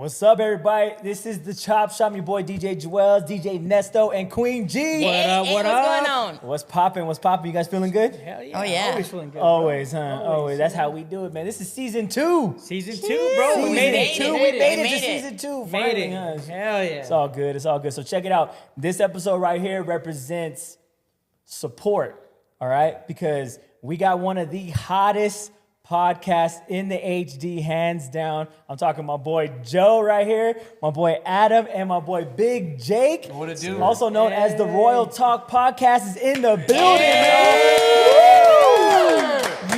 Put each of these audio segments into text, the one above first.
What's up, everybody? This is the Chop Shop. Your boy DJ Joels, DJ Nesto, and Queen G. What up? What up? What's going on? What's popping? What's popping? You guys feeling good? Hell yeah. Oh, yeah. Always feeling good. Always, huh? Always. That's how we do it, man. This is season 2. Season 2, bro. We made it. We made it to season 2. Made Finally, it. huh? Hell yeah. It's all good. It's all good. So check it out. This episode right here represents support, all right? Because we got one of the hottest podcasts in the HD, hands down. I'm talking my boy Joe right here, my boy Adam, and my boy Big Jake. What it do? Also known as the Roil Talk Podcast is in the building,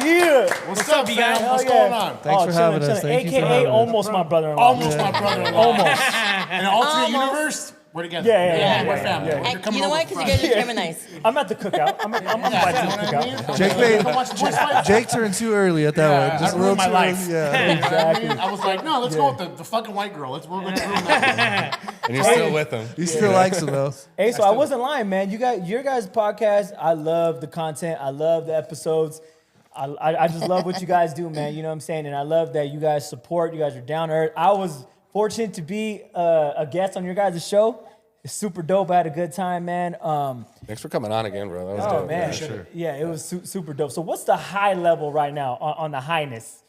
Yeah. What's up, you guys? Hell What's yeah. going on? Thanks for having us. Thank you for AKA having us. almost my brother-in-law. Almost my brother-in-law. Almost. In an alternate universe, we're together. Yeah. We're family. Yeah. You're Hey, coming you know over what? for Because you guys Friday. are German nice. I'm at the cookout. I'm invited to the cookout. Jake made- Come watch the boys fight. Jake turned too early at that one. Just I a little ruined my too life. early. Yeah. Exactly. I was like, no, let's go with the fucking white girl. Let's ruin that. And you're still with him. He still likes him though. Hey, so I wasn't lying, man. Your guys' podcast, I love the content. I love the episodes. I just love what you guys do, man. You know what I'm saying? And I love that you guys support. You guys are down to earth. I was fortunate to be a guest on your guys' show. It's super dope. I had a good time, man. Thanks for coming on again, bro. That was Oh, dope. man. Yeah, sure. Yeah, it was super dope. So what's the high level right now on the highness?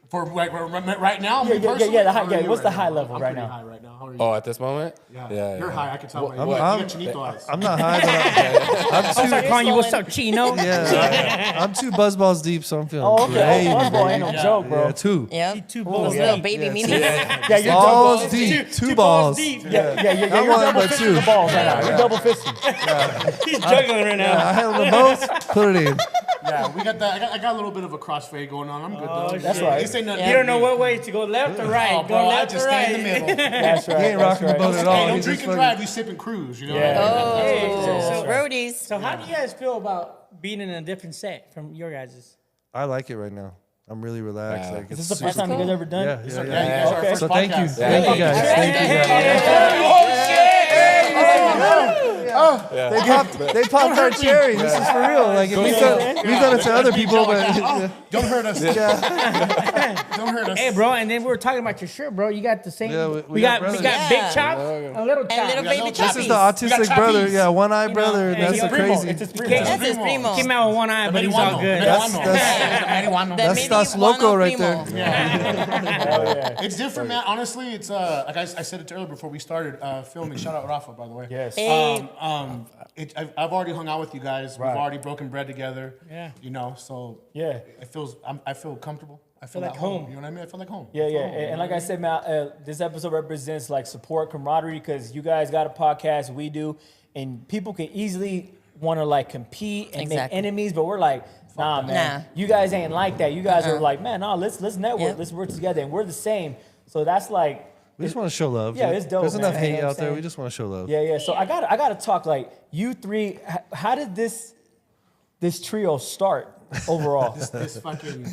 For like right now, Yeah, me personally, yeah, the high- or yeah, you what's the right high now? level I'm right pretty now? high right now. How are you? Oh, at this moment? Yeah, you're high. I can tell by you. I'm- You I'm- got Chinito eyes. I'm not high, but I'll start calling you, what's up, Chino? I'm 2 buzzballs deep, so I'm feeling Oh, okay. great. Oh, Buzzball ain't no joke, bro. Yeah, 2. Yeah. Two Those balls. little baby memes. Yeah, you're Balls double. deep. 2 balls. deep. Yeah, you're Not one, double but fisting 2. the balls right now. You're double fisting. He's juggling right now. I handle them both. Put it in. Yeah, we got that. I got a little bit of a crossfade going on. I'm good though. That's right. This ain't nothing. You don't know what way to go, left or right. Oh, Go bro, I left just or stay right. in the middle. That's right. He ain't that's rocking the right. boat at all. Hey, don't He's drink just and fucking. drive. You sip and cruise. You know. Yeah. So, roadies. So how do you guys feel about being in a different set from your guys'? I like it right now. I'm really relaxed. Yeah. Like, Is it's this the first time you guys ever done? Yeah, Yeah, yeah, you yeah. guys are our Okay. first So thank you. podcast. Thank you guys. Thank you guys. They popped our cherry. This is for real. Like we've done it to other people, but Don't hurt us. Don't hurt us. Hey, bro, and then we were talking about your shirt, bro. You got the same. Yeah, we we got got brothers. Big Yeah. Chop, a little Chop. And little baby this this is choppies. the autistic got brother. choppies. Yeah, one-eyed brother. and That's he's the Primo. crazy. It's his primo. That's his primo. Came out with one eye, but he's all good. That's loco right there. It's different, man. Honestly, it's like I said it earlier before we started filming. Shout out Rafa, by the way. Yes. Hey. I've already hung out with you guys. Right. We've already broken bread together. Yeah. You know, so Yeah. I feel comfortable. I feel like at home. home. You know what I mean? I feel like home. Yeah, I feel yeah. home, And like I said, man, this episode represents like support, camaraderie, because you guys got a podcast, we do, and people can easily want to like compete and make Exactly. enemies, but we're like, nah, man, Nah. you guys ain't like that. You guys are like, man, nah, let's network, Yep. let's work together, and we're the same. So that's like, We just want to show love. Yeah, it's dope, There's man. enough You hate know what I'm out there. saying? We just want to show love. yeah. So I gotta talk like you three. How did this trio start overall? this fucking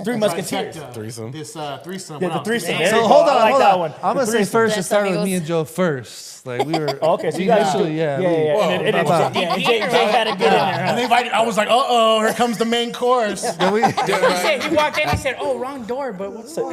Three Musketeers. trifecta, Threesome. This threesome. Yeah, Wow. the threesome. Yeah. There So you go. hold I on, like hold that on. one. I'm gonna The say threesome. first it That's started with amigos. me and Joe first. Like we were. Okay, so we you guys, initially, yeah. we- And then Whoa. Jake had to get in there. And they invited. I was like, here comes the main course. Then we- He said he walked in. He said, "Oh, wrong door." But what's Yeah. I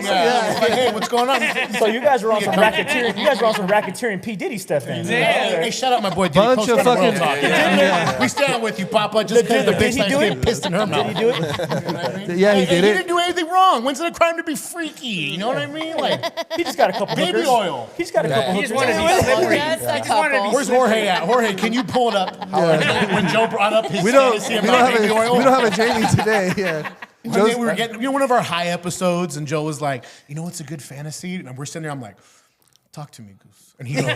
was like, hey, what's going on? So you guys were on some racketeering. You guys were on some racketeering P Diddy stuff then. Hey, shout out my boy. Diddy Bunch Post of on the Roil fucking- Talk. Yeah. We stand with you, Papa. Just because the Did big he side's do it? getting pissed in her mouth. Did he do it? Yeah, he Hey, did He it. didn't do anything wrong. When's it a crime to be freaky? You know what I mean? Like, He just got a couple baby hookers. oil. He just got a couple He hookers. just wanted to be slippery. Just a Just wanted to couple. be Where's Jorge at? Jorge, can you pull it up? When Joe brought up his We don't fantasy about baby oil. have a Jamie today. Yeah. One day we were getting, one of our high episodes, and Joe was like, "You know what's a good fantasy?" And we're sitting there. I'm like, "Talk to me, Goose." And he goes,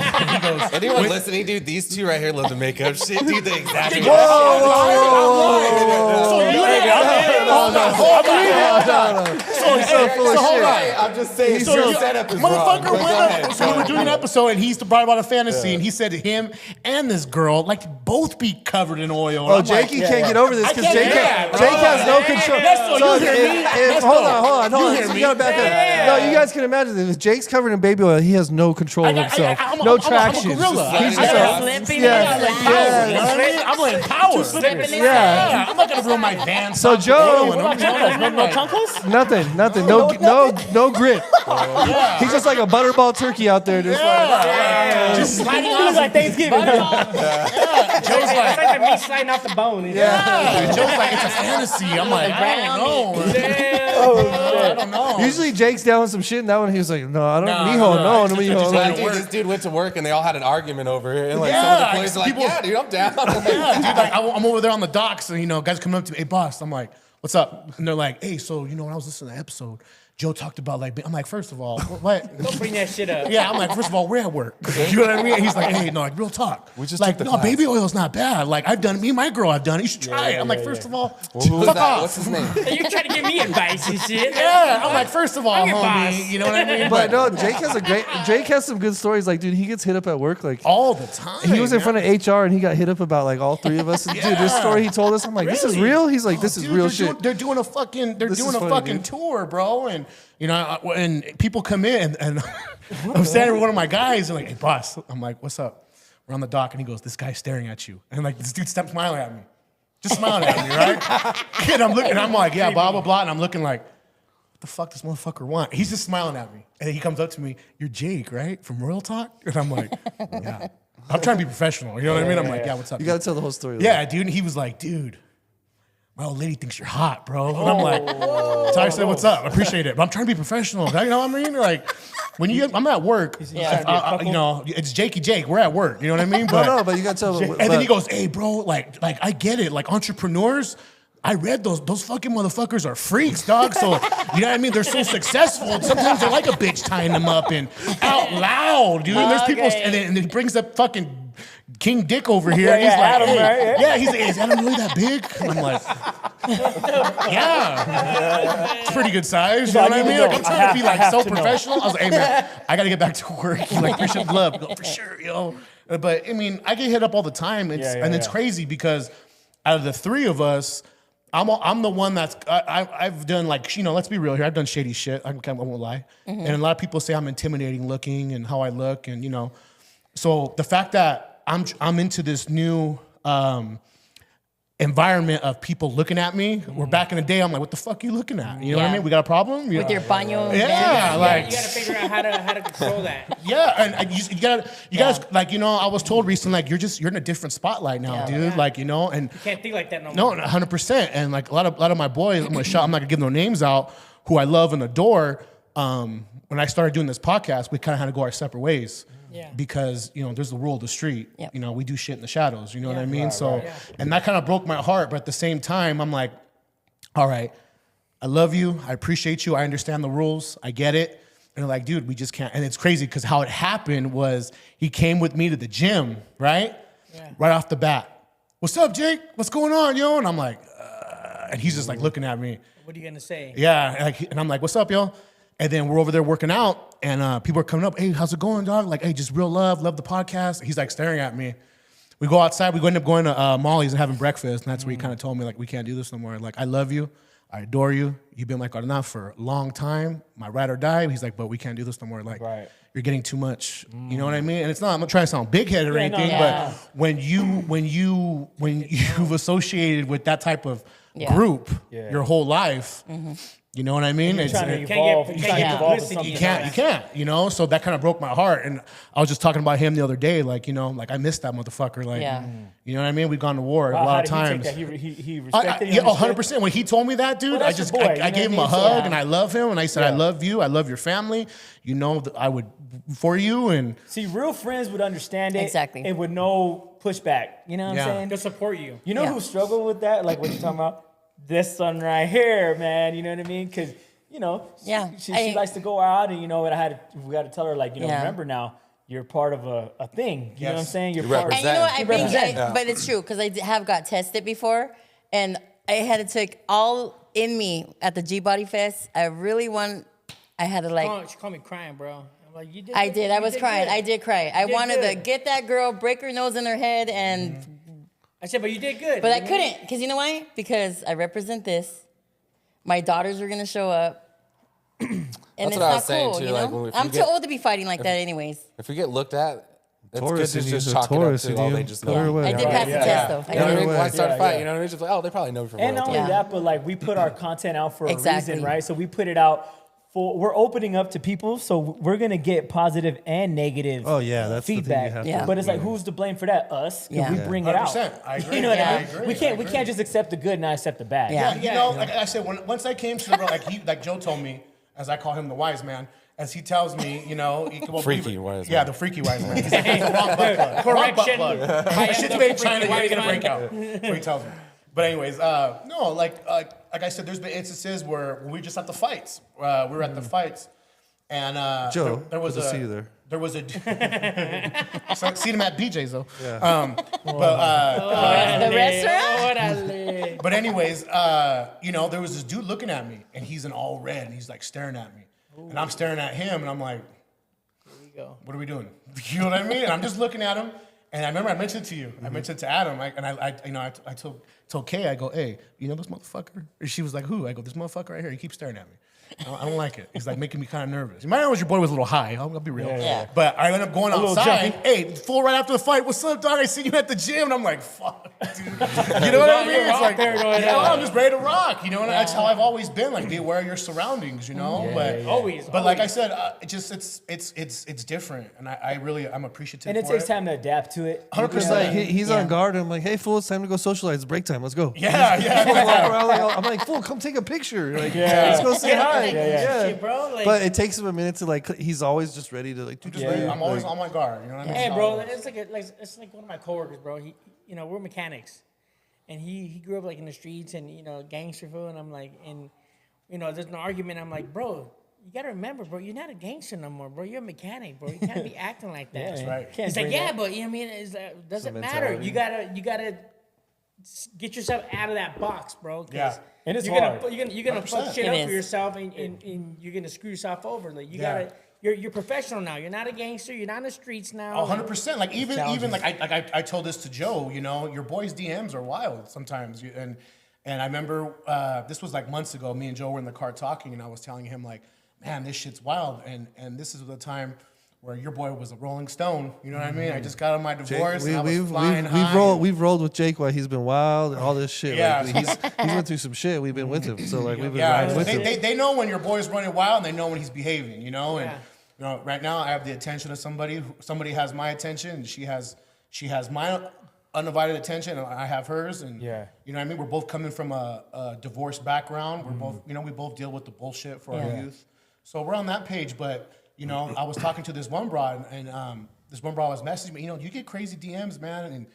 Anyone listening, dude, these two right here love the makeup shit, dude. The exact same. So you hold on. I'm just saying, So your you- setup is wrong. motherfucker But went go up. ahead. So we were doing an episode, and he brought about a fantasy, and he said to him and this girl, like, both be covered in oil. And Oh, I'm like, Jakey can't get over this because I can't Jake, do that, bro. Jake has no control. Nesto, you hear me? Nesto, hold on. you hear So me? you gotta back up. No, you guys can imagine this. If Jake's covered in baby oil, he has no control of himself. I'm No a traction. gorilla. He's I just got a- Slipping yeah, in Power, his you know house. what I mean? I'm letting power. Slipping in his Yeah. Yeah, I'm not gonna ruin my van. So Joe, No chunkless? nothing. Nothing. No grit. He's just like a butterball turkey out there. Just Just sliding It off. was like Thanksgiving. Joe's It's like, like the meat sliding off the bone. yeah. Joe's like, it's a fantasy. I'm like, I don't know. I don't know. usually Jake's down with some shit, and that one he was like, no, I don't. No, Mijo, no, no, it's mijo. just Like, Dude, this dude went to work and they all had an argument over it. And like Yeah, some of the employees are like, people- yeah, dude, I'm down. Yeah, dude, like I'm over there on the docks, and guys coming up to me, hey boss, I'm like, what's up? And they're like, hey, so when I was listening to the episode, Joe talked about like, I'm like, first of all, what? Don't bring that shit up. Yeah, I'm like, first of all, we're at work. You know what I mean? And he's like, hey, no, like real talk. We just like, took the no, class. baby oil's not bad. Like I've done it. Me and my girl have done it. You should try it. I'm like, first of all, Well, who was fuck that? off. What's his name? You're trying to give me advice and shit. Yeah, I'm like, first of all, I'm your homie, boss. you know what I mean? but no, Jake has some good stories. Like, dude, he gets hit up at work. Like, all the time. he was in man. front of HR and he got hit up about like all three of us. And, dude, this story he told us, I'm like, this is real. He's like, this is Dude, real they're shit. They're doing a fucking funny, fucking dude. tour, bro. And and people come in and I'm standing with one of my guys and like, hey boss, I'm like, what's up? We're on the dock and he goes, this guy's staring at you. And like this dude steps smiling at me. Just smiling at me, right? And I'm looking, I'm like, yeah, blah, blah, blah. And I'm looking like, what the fuck does this motherfucker want? He's just smiling at me. And then he comes up to me, you're Jake, right? From Roil Talk? And I'm like, yeah. I'm trying to be professional. You know what I mean? I'm like, yeah, what's up? You got to tell the whole story. Yeah, dude. And he was like, dude, my old lady thinks you're hot, bro. And I'm like, so I said, what's up? I appreciate it. But I'm trying to be professional. You know what I mean? Like, I'm at work, it's Jakey Jake. We're at work. You know what I mean? No, but you got to tell. And then he goes, hey, bro, like I get it. Like entrepreneurs, I read those fucking motherfuckers are freaks, dog. So, you know what I mean? They're so successful. Sometimes they're like a bitch tying them up and out loud, dude. And there's people, and then he brings up fucking King Dick over here. And he's like, Adam, hey. right? Yeah, he's like, is Adam really that big? And I'm like, yeah. It's pretty good size. You know what I mean? Like, I'm trying to be like so professional. I was like, hey, man, I got to get back to work. He's like, appreciate the love. I go, for sure, yo. But, I mean, I get hit up all the time. It's crazy because out of the three of us, I'm the one that's I've done like, let's be real here. I've done shady shit. I won't lie. And a lot of people say I'm intimidating looking and how I look, and so the fact that I'm into this new environment of people looking at me. Where back in the day, I'm like, what the fuck are you looking at? You know what I mean? We got a problem? With your baño. Yeah, like You gotta figure out how to control that. yeah, and you gotta like I was told recently like you're in a different spotlight now, dude. Yeah. Like and You can't think like that no more. no, 100%. And like a lot of my boys, I'm not gonna give no names out, who I love and adore. When I started doing this podcast, we kind of had to go our separate ways. Yeah. Because there's the rule of the street. Yep. We do shit in the shadows. You know what I mean? And that kind of broke my heart. But at the same time, I'm like, all right, I love you. I appreciate you. I understand the rules. I get it. And they're like, dude, we just can't. And it's crazy because how it happened was he came with me to the gym, right? Yeah. Right off the bat. What's up, Jake? What's going on, yo? And I'm like, and he's just like looking at me. What are you gonna say? Yeah, and I'm like, what's up, yo? And then we're over there working out, and people are coming up, hey, how's it going, dog? Like, hey, just real love the podcast. He's like staring at me. We go outside, we end up going to Molly's and having breakfast, and that's where he kind of told me, like, we can't do this no more. Like, I love you, I adore you. You've been like enough for a long time, my ride or die. He's like, but we can't do this no more. Like, you're getting too much. You know what I mean? And it's not, I'm not trying to sound big-headed or anything, but when you've associated with that type of group your whole life, you know what I mean? You're trying to Can't evolve. get- You're can't trying to get evolve to publicity. something. You can't. So that kind of broke my heart. And I was just talking about him the other day, like, like I missed that motherfucker. Like, you know what I mean? We've gone to war a lot of times. He respected you. Yeah, 100%. When he told me that, dude, Well, that's your boy, you know I gave him what a I mean? hug and I love him. And I said, I love you. I love your family. That I would for you. And See, real friends would understand it. Exactly. And would know pushback. You know what Yeah. I'm saying? They'll support you. You know who struggled with that? Like what you're talking about? This son right here, man. You know what I mean? Because, she likes to go out and, and we got to tell her, like, remember now, you're part of a thing. You know what I'm saying? You're part of And you know what? I think, represent. but it's true because I have got tested before, and I had to take all in me at the G Body Fest. I had to like. She called me crying, bro. I'm like, you did. I good. did. You I was crying. good. I did cry. I did wanted to good. get that girl, break her nose in her head, and I said, but you did good. but I couldn't because you know why? Because I represent this. My daughters are gonna show up. And That's it's what I not was saying, cool, too, you like, know? if I'm you too get- old to be fighting like that anyways. If we get looked at It's Taurus good to in you, just so chalk it up Taurus to in all you. they just Put her know. away. I did pass the test though. You know what I mean? Yeah. Why start a fight? Yeah. You know what I mean? Just like, oh, they probably know me from And not royalty. only that, but like we put our content out for a Exactly. reason, right? So we put it out we're opening up to people, so we're gonna get positive and negative Oh, yeah, that's the thing you feedback. have to- Yeah. But it's like, who's to blame for that? Us, because Yeah. we bring it out. 100%. I agree. You know what Yeah. I I mean? agree. We I agree. can't just accept the good, not accept the bad. Yeah. You know, like I said, once I came to the like Joe told me, as I call him the wise man, as he tells me, you know, Freaky wise man. Yeah, the freaky wise man. He's like, it's the wrong butt plug. Wrong butt plug. I Shit's am made the in China, freaky you're gonna wise break out. That's what he tells me. But anyways, no, like I said, there's been instances where we just at the fights. We were at the fights, and Joe, there was good to a see you there. There was a seen him at BJ's though. Yeah. The restaurant? Órale. But anyways, you know, there was this dude looking at me, and he's in all red, and he's like staring at me, and I'm staring at him, and I'm like, Here we go. "What are we doing?" You know what I mean? And I'm just looking at him, and I remember I mentioned to you, I mentioned to Adam, I told Kay, I go, "Hey, you know this motherfucker?" And she was like, "Who?" I go, "This motherfucker right here. He keeps staring at me. I don't like it. He's like making me kind of nervous. You might know your boy was a little high. I'll be real. Yeah. But I ended up going little outside. jumpy. Hey, full right after the fight. What's up, dog? I seen you at the gym, and I'm like, fuck, dude. You know what I mean? You're It's out like, there going, I'm just ready to rock. You know, and that's how I've always been. Like, be aware of your surroundings. You know, Always. But like I said, it's different, and I'm appreciative. And it for takes time to adapt to it. 100%. He's on guard. I'm like, hey, fool, it's time to go socialize. It's break time. Let's go. Yeah. I'm like, fool, come take a picture. Like, let's go say hi. Yeah. Shit, bro. Like, But it takes him a minute to like. He's always just ready to like. I'm always on my guard. You know what I mean? hey, So- bro, it's like one of my coworkers, bro. He, you know, we're mechanics, and he grew up like in the streets and gangster fool. And I'm like, and there's an argument. I'm like, bro, you gotta remember, bro, you're not a gangster no more, bro. You're a mechanic, bro. You can't be acting like that. That's right. He's like, yeah, but you know what I mean, doesn't matter. You gotta get yourself out of that box, bro. 'cause Yeah. And it's you're gonna hard. you're gonna fuck 100%. shit It up is. for yourself, and you're gonna screw yourself over. Like you're professional now. You're not a gangster. You're not in the streets now. 100%. Like even like I told this to Joe. You know, your boys' DMs are wild sometimes. And I remember this was like months ago. Me and Joe were in the car talking, and I was telling him like, man, this shit's wild. And this is the time where your boy was a Rolling Stone. You know what I mean? I just got on my divorce. and I was flying high. We've rolled with Jake while he's been wild and all this shit. Yeah. Like, he's went through some shit. We've been with him, so like we've been Yeah, riding with him. they know when your boy's running wild, and they know when he's behaving. You know, and right now I have the attention of somebody. Somebody has my attention, and she has my undivided attention, and I have hers. And you know what I mean. We're both coming from a divorced background. We're both, we both deal with the bullshit for our youth. So we're on that page. But I was talking to this one broad, and this one broad was messaging me. You get crazy DMs, man, and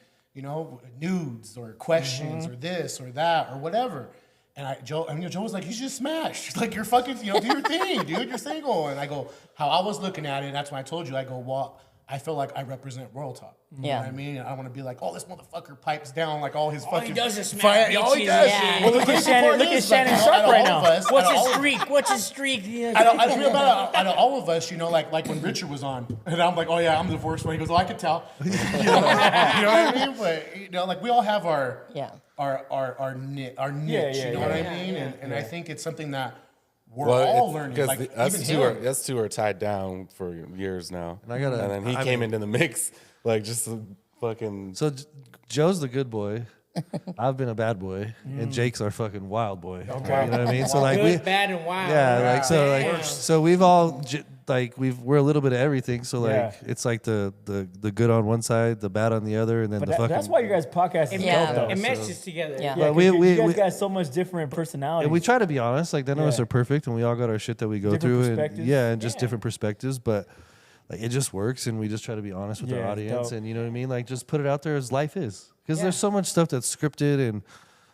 nudes or questions or this or that or whatever. And Joe was like, you just smash. Like, you're fucking, do your thing, dude. You're single. And I go, how I was looking at it, and that's when I told you, I go, well, I feel like I represent Royal Talk. You know what I mean? And I want to be like, oh, this motherfucker pipes down like all his fucking. he does is smash All he bitches does. and shit. Well, the Look at crazy Shannon- part look at is, like, Shannon out Sharp of right all now. of us, What's out of his all- streak? What's his streak? I feel about out of all of us, like when Richard was on, and I'm like, oh yeah, I'm the divorced one. He goes, oh, I could tell. You know what I mean? But like we all have our niche. You know what I mean? And I think it's something that we're all learning. Because Like us two are tied down for years now. And then he came into the mix like just a fucking. So Joe's the good boy. I've been a bad boy, and Jake's our fucking wild boy. Okay, you know what I mean. So like Good, bad, and wild. like so we've all we're a little bit of everything. So like it's like the good on one side, the bad on the other, and then But the fucking. that's why your guys' podcast is Yeah. dope, though. It meshes together. Yeah. Yeah, But we you guys we- got so much different personalities. And we try to be honest. Like none of us Yeah. are perfect, and we all got our shit that we go Different through, and perspectives. and just different perspectives. But like it just works, and we just try to be honest with Yeah, our it's audience, dope. and you know what I mean. Like just put it out there as life is, because there's so much stuff that's scripted and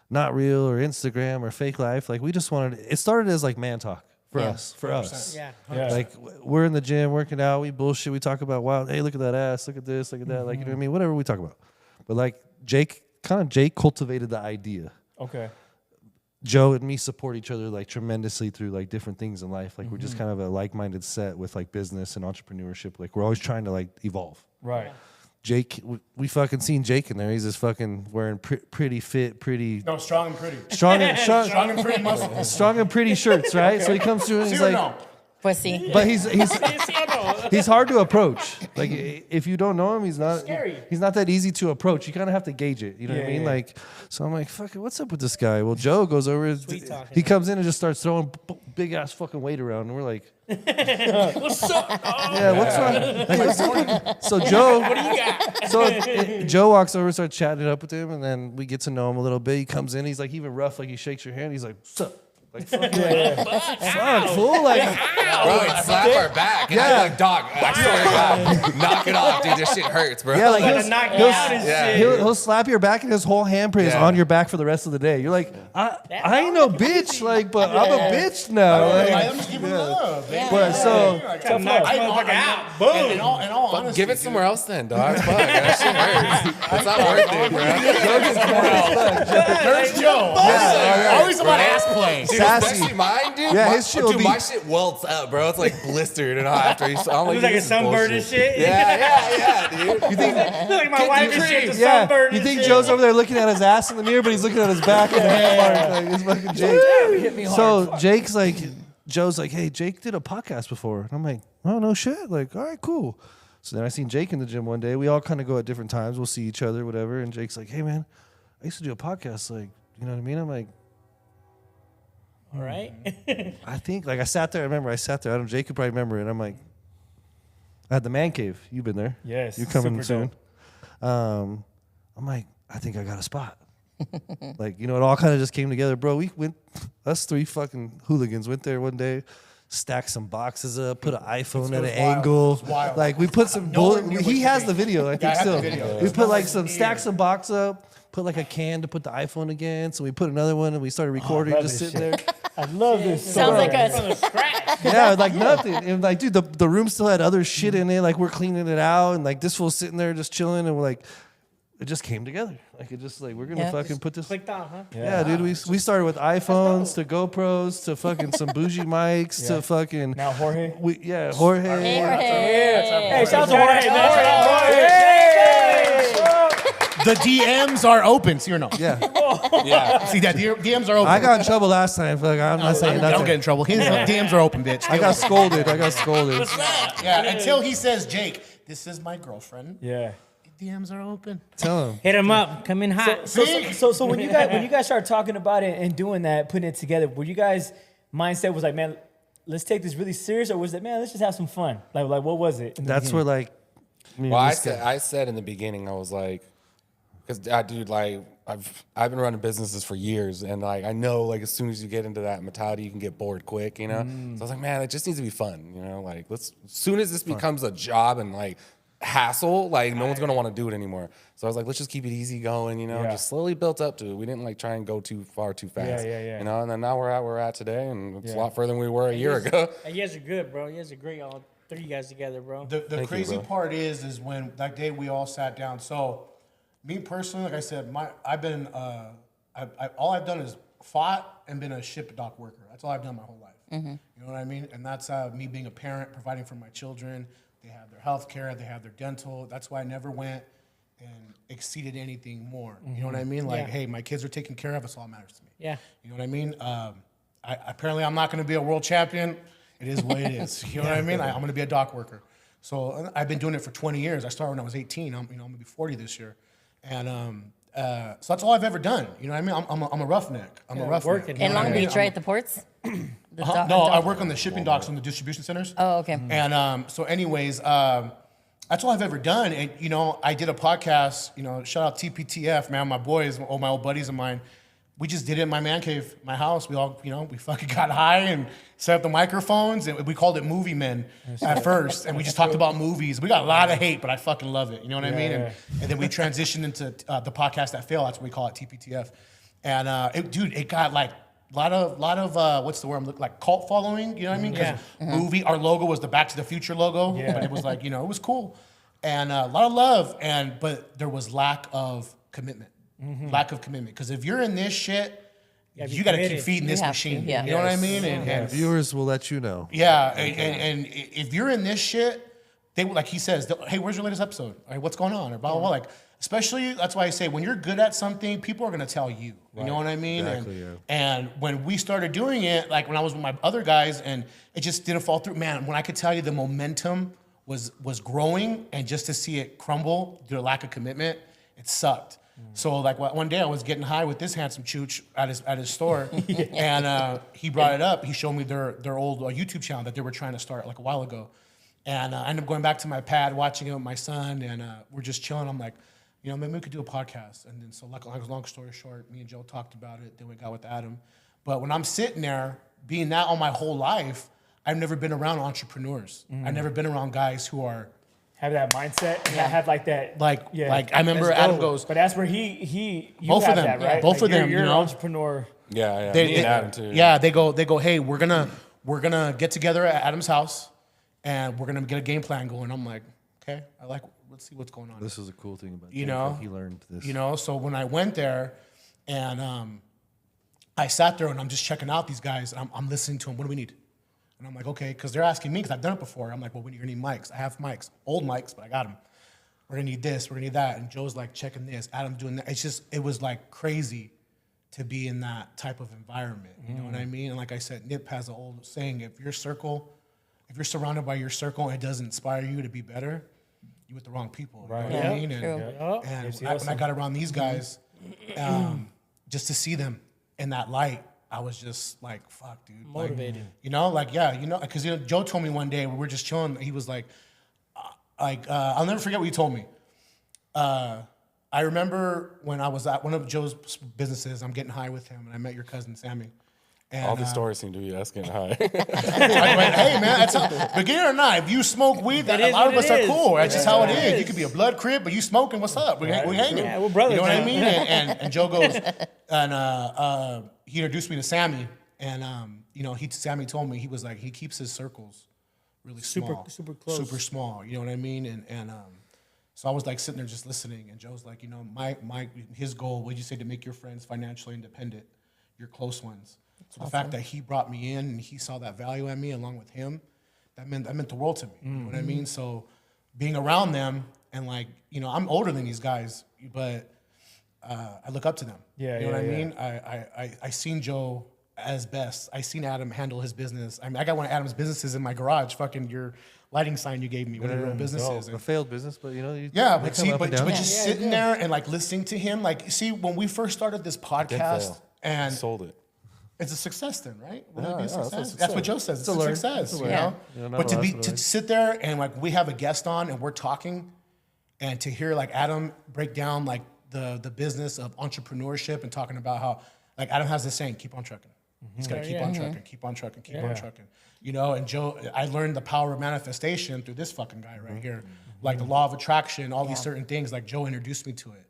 not real, or Instagram or fake life. Like we just wanted. It started as like man talk for us. Yeah. Like we're in the gym working out, we bullshit, we talk about wow, hey, look at that ass, look at this, look at that, like you know what I mean, whatever we talk about. But like Jake cultivated the idea. Okay. Joe and me support each other like tremendously through like different things in life. Like we're just kind of a like-minded set with like business and entrepreneurship. Like we're always trying to like evolve. Right. Jake, we fucking seen Jake in there. He's just fucking wearing pretty fit, pretty No, strong and pretty. strong and Strong and pretty muscle. strong and pretty shirts, right? So he comes through and See he's or like, no? Pues sí. But he's ¿Sí o no? he's hard to approach. Like if you don't know him, he's not scary. he's not that easy to approach. You kind of have to gauge it. You know what I mean? Like, so I'm like, fuck it, what's up with this guy? Well, Joe goes over. Sweet talking. He comes in and just starts throwing big ass fucking weight around, and we're like, What's up? yeah, what's wrong? Like, so Joe, What do you got? so Joe walks over, starts chatting it up with him, and then we get to know him a little bit. He comes in, he's like even rough, like he shakes your hand. He's like, what's up? Like, fuck, fuck, fool. Like, Bro, he'd slap our back. And I'd be like, dog, I swear to God, knock it off, dude. This shit hurts, bro. yeah, like Gotta knock you out and shit. he'll slap your back and his whole handprint is Yeah. on your back for the rest of the day. You're like, I ain't no bitch, like, but I'm a bitch now. Like, I'm just giving love. baby. but so Gotta knock I this know, motherfucker out. Boom. In all honesty, Give it somewhere else then, dog. Fuck, that shit hurts. It's not worth it, bro. There's Joe. Always about ass play. Dude, Sassy. especially mine, dude. Yeah, my, his shit will dude, be- my shit welts up, bro. It's like blistered and after I'm Looks like a this is sunburn and bullshit. shit. Yeah, dude. you think, Look like my wife and shit, the yeah, sunburn you and think shit. Joe's over there looking at his ass in the mirror, but he's looking at his back and the hand mark, like it's fucking Jake. Hit me hard. So Jake's like, Joe's like, hey, Jake did a podcast before. And I'm like, oh, no shit. Like, all right, cool. So then I seen Jake in the gym one day. We all kind of go at different times. We'll see each other, whatever. And Jake's like, hey, man, I used to do a podcast. Like, you know what I mean? I'm like, All right. I think, like, I sat there. I remember I sat there. I don't, Jake could probably remember it. I'm like, I had the man cave. You've been there. Yes, You're coming super soon. I'm like, I think I got a spot. Like, you know, it all kind of just came together. Bro, we went, us three fucking hooligans went there one day, stacked some boxes up, put an iPhone at an angle. wild. Like, we put some, Nowhere near what he you has think. the video, I think, I have still. the video. We It's put like nowhere some, near. stacked some box up, put like a can to put the iPhone again. So we put another one and we started recording, love just this sitting there. I love this. Sounds story. like us. From the scratch. Yeah, like nothing. And like, dude, the room still had other shit in it. Like, we're cleaning it out, and like this fool's sitting there just chilling, and we're like, it just came together. Like, it just like, we're gonna Yeah. fucking put this. Clicked off, huh? Yeah, dude, we started with iPhones to GoPros to fucking some bougie mics to fucking Now Jorge. Jorge. Hey, Jorge. Hey, shout out to Jorge, man. The DMs are open. See or no? Yeah, Yeah. See that DMs are open. I got in trouble last time. Like, I'm not saying I don't nothing. get in trouble. His DMs are open, bitch. I got scolded. Yeah, until he says, Jake, this is my girlfriend. Yeah. DMs are open. Tell him. Hit him up. Come in hot. So when you guys started talking about it and doing that, putting it together, were you guys mindset was like, man, let's take this really serious, or was it, man, let's just have some fun? Like what was it? in the That's beginning? where like. me and Well, this guy- I said in the beginning, I was like, because dude, like I've been running businesses for years, and like I know, like as soon as you get into that mentality, you can get bored quick, you know. So I was like, man, it just needs to be fun, you know. Like as soon as this becomes a job and like hassle, like no one's gonna want to do it anymore. So I was like, let's just keep it easy going, you know. Yeah. Just slowly built up to it. We didn't like try and go too far too fast, yeah. you know. And then now we're at where we're at today, and it's Yeah. a lot further than we were a year ago. Hey, you guys are good, bro. You guys are great, all three of you guys together, bro. The crazy part is when that day we all sat down. So, me personally, like I said, I've been all I've done is fought and been a ship dock worker. That's all I've done my whole life. You know what I mean? And that's me being a parent, providing for my children. They have their health care, they have their dental. That's why I never went and exceeded anything more. You know what I mean? Like, Yeah. hey, my kids are taken care of. That's all that matters to me. Yeah. You know what I mean? Apparently, I'm not going to be a world champion. It is what it is. You know what I mean? I'm going to be a dock worker. So I've been doing it for 20 years. I started when I was 18. I'm going to be 40 this year, and so that's all I've ever done. You know what I mean? I'm a roughneck. I'm a roughneck. working. You know In what I Long mean? Beach, right at the ports? The dock- No, I dock- work on the shipping docks and the distribution centers. Oh, okay. And so, anyways, that's all I've ever done. And you know, I did a podcast. You know, shout out TPTF, man. My boys, all my old buddies of mine. We just did it in my man cave, my house. We all, you know, we fucking got high and set up the microphones, and we called it Movie Men at first. And we just talked about movies. We got a lot of hate, but I fucking love it. You know what I mean? And then we transitioned into the podcast that failed. That's what we call it, TPTF. And it got like a lot of what's the word I'm looking like cult following. You know what I mean? Because movie, our logo was the Back to the Future logo, but it was like, you know, it was cool, and a lot of love, but there was lack of commitment. Lack of commitment. Because if you're in this shit, you got to keep committed. feeding this You have to, machine. yeah. You know what I mean? And Viewers will let you know. yeah, and if you're in this shit, they like he says, hey, where's your latest episode? All right, what's going on? Or blah blah blah. Like especially that's why I say when you're good at something, people are gonna tell you. You know what I mean? Exactly, and when we started doing it, like when I was with my other guys, and it just didn't fall through. Man, when I could tell you the momentum was growing, and just to see it crumble due to lack of commitment, it sucked. So like one day I was getting high with this handsome chooch at his store, and he brought it up. He showed me their old YouTube channel that they were trying to start like a while ago, and I ended up going back to my pad, watching it with my son, and we're just chilling. I'm like, maybe we could do a podcast. And then so like long story short, me and Joe talked about it. Then we got with Adam. But when I'm sitting there, being that all my whole life, I've never been around entrepreneurs. I've never been around guys who are have that mindset and have like that. Like I remember Adam goes. But that's where you both have of them, that, right? both of them, You're an entrepreneur. Yeah. They, Me and Adam too. Yeah, they go, hey, we're gonna get together at Adam's house, and we're gonna get a game plan going. I'm like, okay, let's see what's going on. This is a cool thing about You Jake, know? like he learned this. So when I went there, and I sat there and I'm just checking out these guys, and I'm listening to them. What do we need? And I'm like, okay, because they're asking me because I've done it before. I'm like, well, you're gonna need mics. I have mics, old mics, but I got them. We're gonna need this. We're gonna need that. And Joe's like checking this. Adam's doing that. It was like crazy to be in that type of environment. You know what I mean? And like I said, Nip has an old saying: if you're surrounded by your circle and it doesn't inspire you to be better, you're with the wrong people. You know what I mean? And when I got around these guys, just to see them in that light, I was just like, fuck, dude. Motivated. Because Joe told me one day, we were just chilling, he was like, I'll never forget what he told me. I remember when I was at one of Joe's businesses, I'm getting high with him, and I met your cousin, Sammy. And, All the stories seem to be us getting high. I went, hey, man, beginner or not, if you smoke weed, a lot of us are cool. That's just how it is. You could be a blood crib, but you smoking, what's up? We hanging. Yeah, we're brothers. You know what I mean? And Joe goes, and he introduced me to Sammy, and Sammy told me, he was like, he keeps his circles really small. Super close. Super small, you know what I mean? And so I was like sitting there just listening, and Joe's like, his goal, what'd you say, to make your friends financially independent, your close ones. So the fact that he brought me in and he saw that value in me along with him, that meant the world to me. You know what I mean? So being around them and I'm older than these guys, but I look up to them. You know what I mean? I seen Joe as best. I seen Adam handle his business. I mean, I got one of Adam's businesses in my garage. Fucking your lighting sign you gave me. One of your own businesses. A failed business, but but just sitting there and listening to him. When we first started this podcast and sold it. It's a success then, right? Would it be a it's a success? success. That's what Joe says. It's a success, you know? But to sit there and we have a guest on and we're talking, and to hear Adam break down the business of entrepreneurship and talking about how Adam has this saying, keep on trucking. He's got to keep on trucking, keep on trucking, keep on trucking. And Joe, I learned the power of manifestation through this fucking guy right here. The law of attraction, all these certain things, Joe introduced me to it.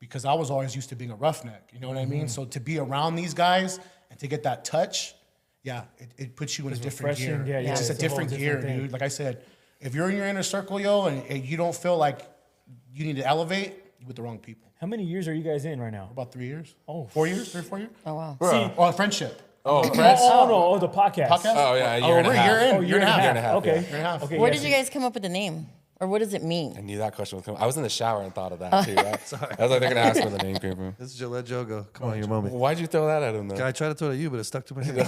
Because I was always used to being a roughneck, you know what I mean? So to be around these guys and to get that touch, it puts you in a different gear. It's just a different gear, dude. Like I said, if you're in your inner circle, and you don't feel like you need to elevate, you're with the wrong people. How many years are you guys in right now? About 3 years. Oh. 4 years? 3 or 4 years? Oh, wow. See, friendship. Oh, the podcast. Oh, yeah, a year and a half. Year and a half. Okay. Year and a half. Okay. Where did you guys come up with the name? Or what does it mean? I knew that question was coming. I was in the shower and thought of that too. I was like, they're gonna ask where the name came from. This is Joe. Let Joe go. Come on, your moment. Why'd you throw that at him though? I tried to throw it at you, but it stuck to my head.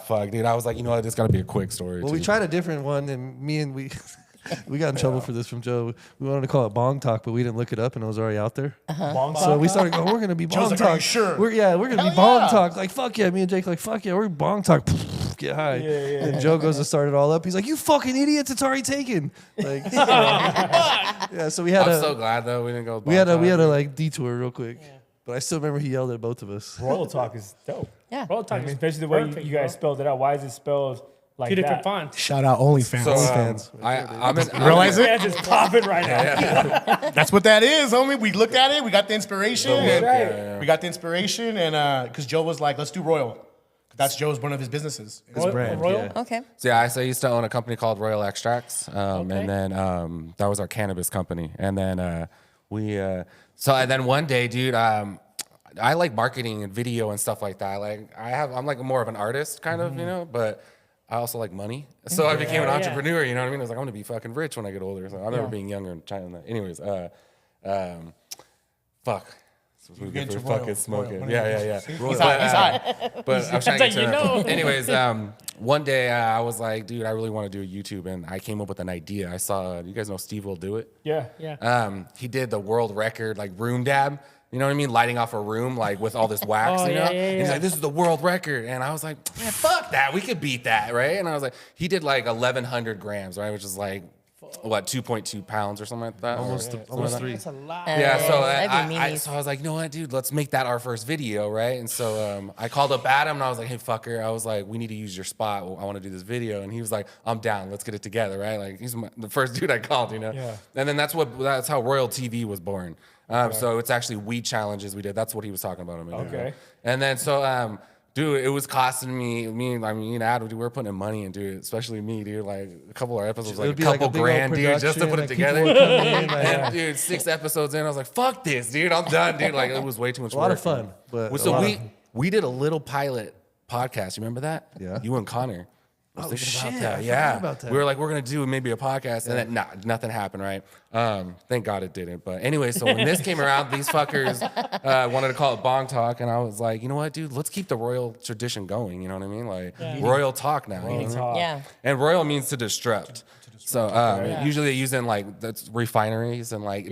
Fuck, dude. I was like, you know what? It's gotta be a quick story. Well, we tried a different one, and we got in trouble for this from Joe. We wanted to call it Bong Talk, but we didn't look it up, and it was already out there. Bong So we started going, we're going to be Bong like, Talk. "Are you sure?" We're going to be Bong Talk. Fuck yeah. Me and Jake, fuck yeah. We're Bong Talk. Get high. And Joe goes to start it all up. He's like, you fucking idiots. It's already taken. So we had I'm so glad though we didn't go. With we had Bong Talk. a detour real quick. But I still remember he yelled at both of us. Royal Talk is dope. Yeah. Roil Talk is Especially the way perfect, you guys bro. spelled it out. Why is it spelled like Two that? different fonts. Shout out OnlyFans. So, Fans. I'm Realize it? Man's just popping right now. That's what that is, homie. We looked at it. We got the inspiration. That's right. We got the inspiration, and because Joe was like, let's do Roil. That's Joe's one of his businesses. His brand. Roil? Yeah. Okay. So yeah, I used to own a company called Royal Extracts, and then that was our cannabis company. And then and then one day, dude, I like marketing and video and stuff like that. I'm like more of an artist kind of, you know, but I also like money. So I became an entrepreneur, you know what I mean? I was like, I'm gonna be fucking rich when I get older. So I remember being younger and trying that. Anyways, fuck. We get for fucking smoking. Roil. Yeah. He's high. But I was trying to get to you know. Anyways, one day I was like, dude, I really want to do a YouTube, and I came up with an idea. I saw, you guys know Steve Will Do It? Yeah. He did the world record like room dab. You know what I mean? Lighting off a room like with all this wax, you know? And he's like, this is the world record. And I was like, man, fuck that. We could beat that, right? And I was like, he did like 1,100 grams, right? Which is like, what, 2.2 pounds or something like that? Almost 3. That's a lot. Yeah, so that'd I was like, you know what, dude, let's make that our first video, right? And so I called up Adam and I was like, hey, fucker, I was like, we need to use your spot. I want to do this video. And he was like, I'm down. Let's get it together, right? Like, he's the first dude I called, you know? Yeah. And then that's how Roil TV was born. So it's actually weed challenges we did. That's what he was talking about a minute ago. Okay. And then so, dude, it was costing me and Adam, dude, we were putting in money into it, especially me, dude. Like a couple of our episodes, It like would a be like couple a big old grand, dude, just to put it production, like, together. people would come in, like, And dude, 6 episodes in, I was like, fuck this, dude. I'm done, dude. Like it was way too much work. A lot of fun, but so we did a little pilot podcast. You remember that? Yeah. You and Connor. I was thinking shit, about that. I Yeah. forgot about that. We were like, we're gonna do maybe a podcast, and then nothing happened, right? Thank God it didn't. But anyway, so when this came around, these fuckers wanted to call it Bong Talk, and I was like, you know what, dude? Let's keep the Royal tradition going. You know what I mean? Like Royal Talk now. You know what I mean? Yeah. And Royal means to disrupt. So usually they use it in like that's refineries and like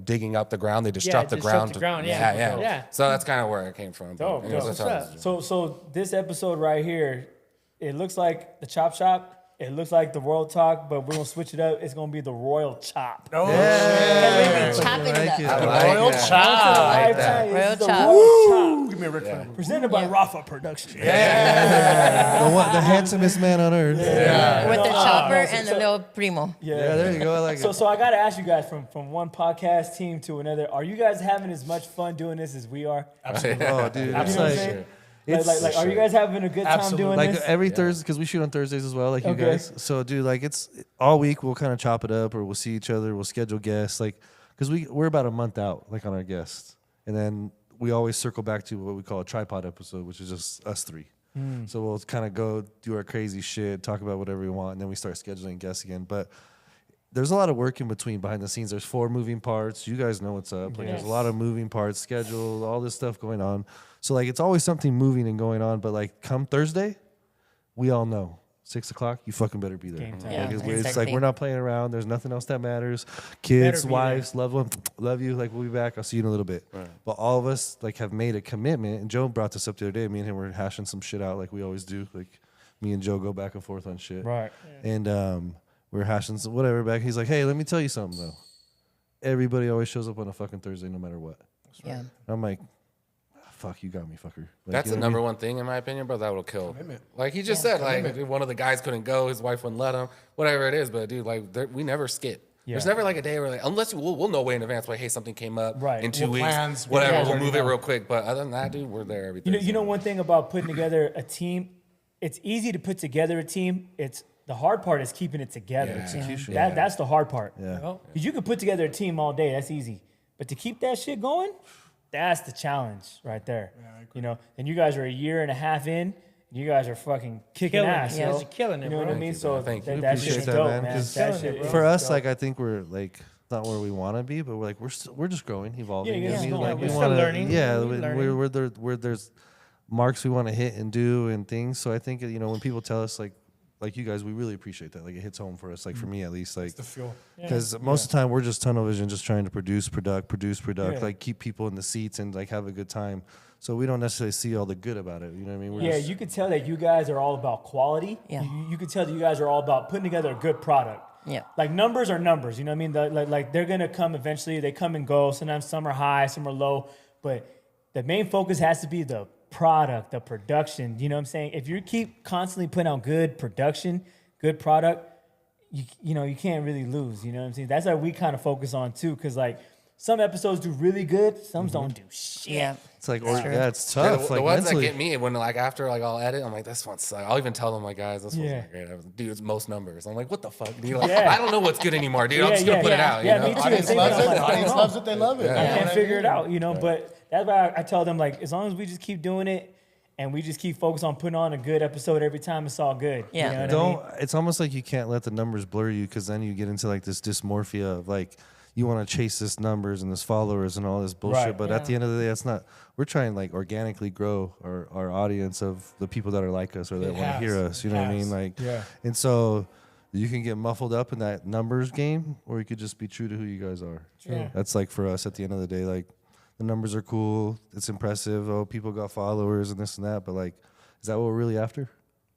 digging up the ground. They disrupt the ground. Yeah. So that's kind of where it came from. Dope, But anyways, dope. that's how it was. So this episode right here, it looks like the Chop Shop. It looks like the Royal Talk, but we're gonna switch it up. It's gonna be the Royal Chop. Oh, We've been chopping it up. I like Royal it. Chop. Royal The Chop. Royal Chop. Give me a Ric Flair. Presented by Rafa Productions. the handsomest man on earth. With the chopper so- and the so- little primo. Yeah, there you go. I like it. So I gotta ask you guys from one podcast team to another. Are you guys having as much fun doing this as we are? Absolutely. Oh, dude, You know it's what I'm like, saying? it's Like, are you guys having a good time Absolutely. doing like this? every Thursday, because we shoot on Thursdays as well, like you Okay. guys. So, dude, like it's all week. We'll kind of chop it up, or we'll see each other. We'll schedule guests, like because we're about a month out, like on our guests, and then we always circle back to what we call a tripod episode, which is just us three. So we'll kind of go do our crazy shit, talk about whatever we want, and then we start scheduling guests again. But there's a lot of work in between behind the scenes. There's 4 moving parts. You guys know what's up. Like, there's a lot of moving parts, schedule, all this stuff going on. So, like, it's always something moving and going on. But, like, come Thursday, we all know. 6 o'clock, you fucking better be there. Game time. Yeah, Like, it's exactly. like we're not playing around. There's nothing else that matters. Kids, Better be wives, loved one, love you. Like, we'll be back. I'll see you in a little bit. But all of us, like, have made a commitment. And Joe brought this up the other day. Me and him were hashing some shit out like we always do. Like, me and Joe go back and forth on shit. Right. And we were hashing some whatever back. He's like, hey, let me tell you something, though. Everybody always shows up on a fucking Thursday no matter what. Yeah. And I'm like, fuck, you got me, fucker. Like, That's you the know what I number mean? one thing in my opinion, bro. That will kill. Like he just said, like one of the guys couldn't go, his wife wouldn't let him, whatever it is. But dude, like we never skip. Yeah. There's never like a day where like unless we'll know way in advance, like hey, something came up Right. in 2 We'll weeks, plans, whatever. yeah, We'll already move it know. real quick. But other than that, dude, we're there every You Thursday. know one thing about putting together a team, it's easy to put together a team. It's the hard part is keeping it together. Yeah. Execution. That's the hard part. Yeah. Because you can put together a team all day, that's easy. But to keep that shit going, that's the challenge right there. You know, and you guys are a year and a half in, and you guys are fucking kicking Killing it. ass. Yeah, yo. you're killing it, You know what bro. I mean? Thank you, So man. Thank you. that, We that appreciate shit's that, dope, man, man. 'cause That Killing shit it, bro. is For us, dope. like, I think we're like not where we want to be, but we're like we're just growing, evolving. Yeah, You know what I yeah, mean? yeah, Like, we're we still wanna- learning. Yeah, We're learning. where there's marks we want to hit and do and things. So I think when people tell us like you guys, we really appreciate that. Like it hits home for us. Like for me at least, like The fuel. because most of the time we're just tunnel vision, just trying to produce, Yeah. like keep people in the seats and like have a good time. So we don't necessarily see all the good about it. You know what I mean? We're Yeah, just- you could tell that you guys are all about quality. Yeah. You could tell that you guys are all about putting together a good product. Yeah. Like numbers are numbers, you know what I mean? Like they're gonna come eventually. They come and go. Sometimes some are high, some are low. But the main focus has to be the product, the production. You know what I'm saying? If you keep constantly putting out good production, good product, you know you can't really lose. You know what I'm saying? That's what we kind of focus on too, because like some episodes do really good, some don't do shit. Yeah. it's like True. yeah, it's Yeah, tough. the like ones mentally. that get me when like after like I'll edit, I'm like this one sucks. I'll even tell them like guys, this one's Yeah. not great. I was, dude, it's most numbers. I'm like, what the fuck, dude? Like, Yeah. I don't know what's good anymore, dude. I'm Yeah, just gonna yeah, put it yeah. out. Yeah, you know? me too. Audience Same loves thing. it. I'm like, Audience oh. loves it. They love it. I can't figure it out, you know. But that's why I tell them like, as long as we just keep doing it, and we just keep focused on putting on a good episode every time, it's all good. Yeah. You know what I Don't. mean? It's almost like you can't let the numbers blur you, because then you get into like this dysmorphia of like you want to chase this numbers and this followers and all this bullshit. Right. But at the end of the day, that's not. We're trying like organically grow our audience of the people that are like us or that want to hear us. You know what I mean? Like, Yeah. And so you can get muffled up in that numbers game, or you could just be true to who you guys are. Yeah. That's like for us at the end of the day, like the numbers are cool, it's impressive. Oh, people got followers and this and that, but like, is that what we're really after?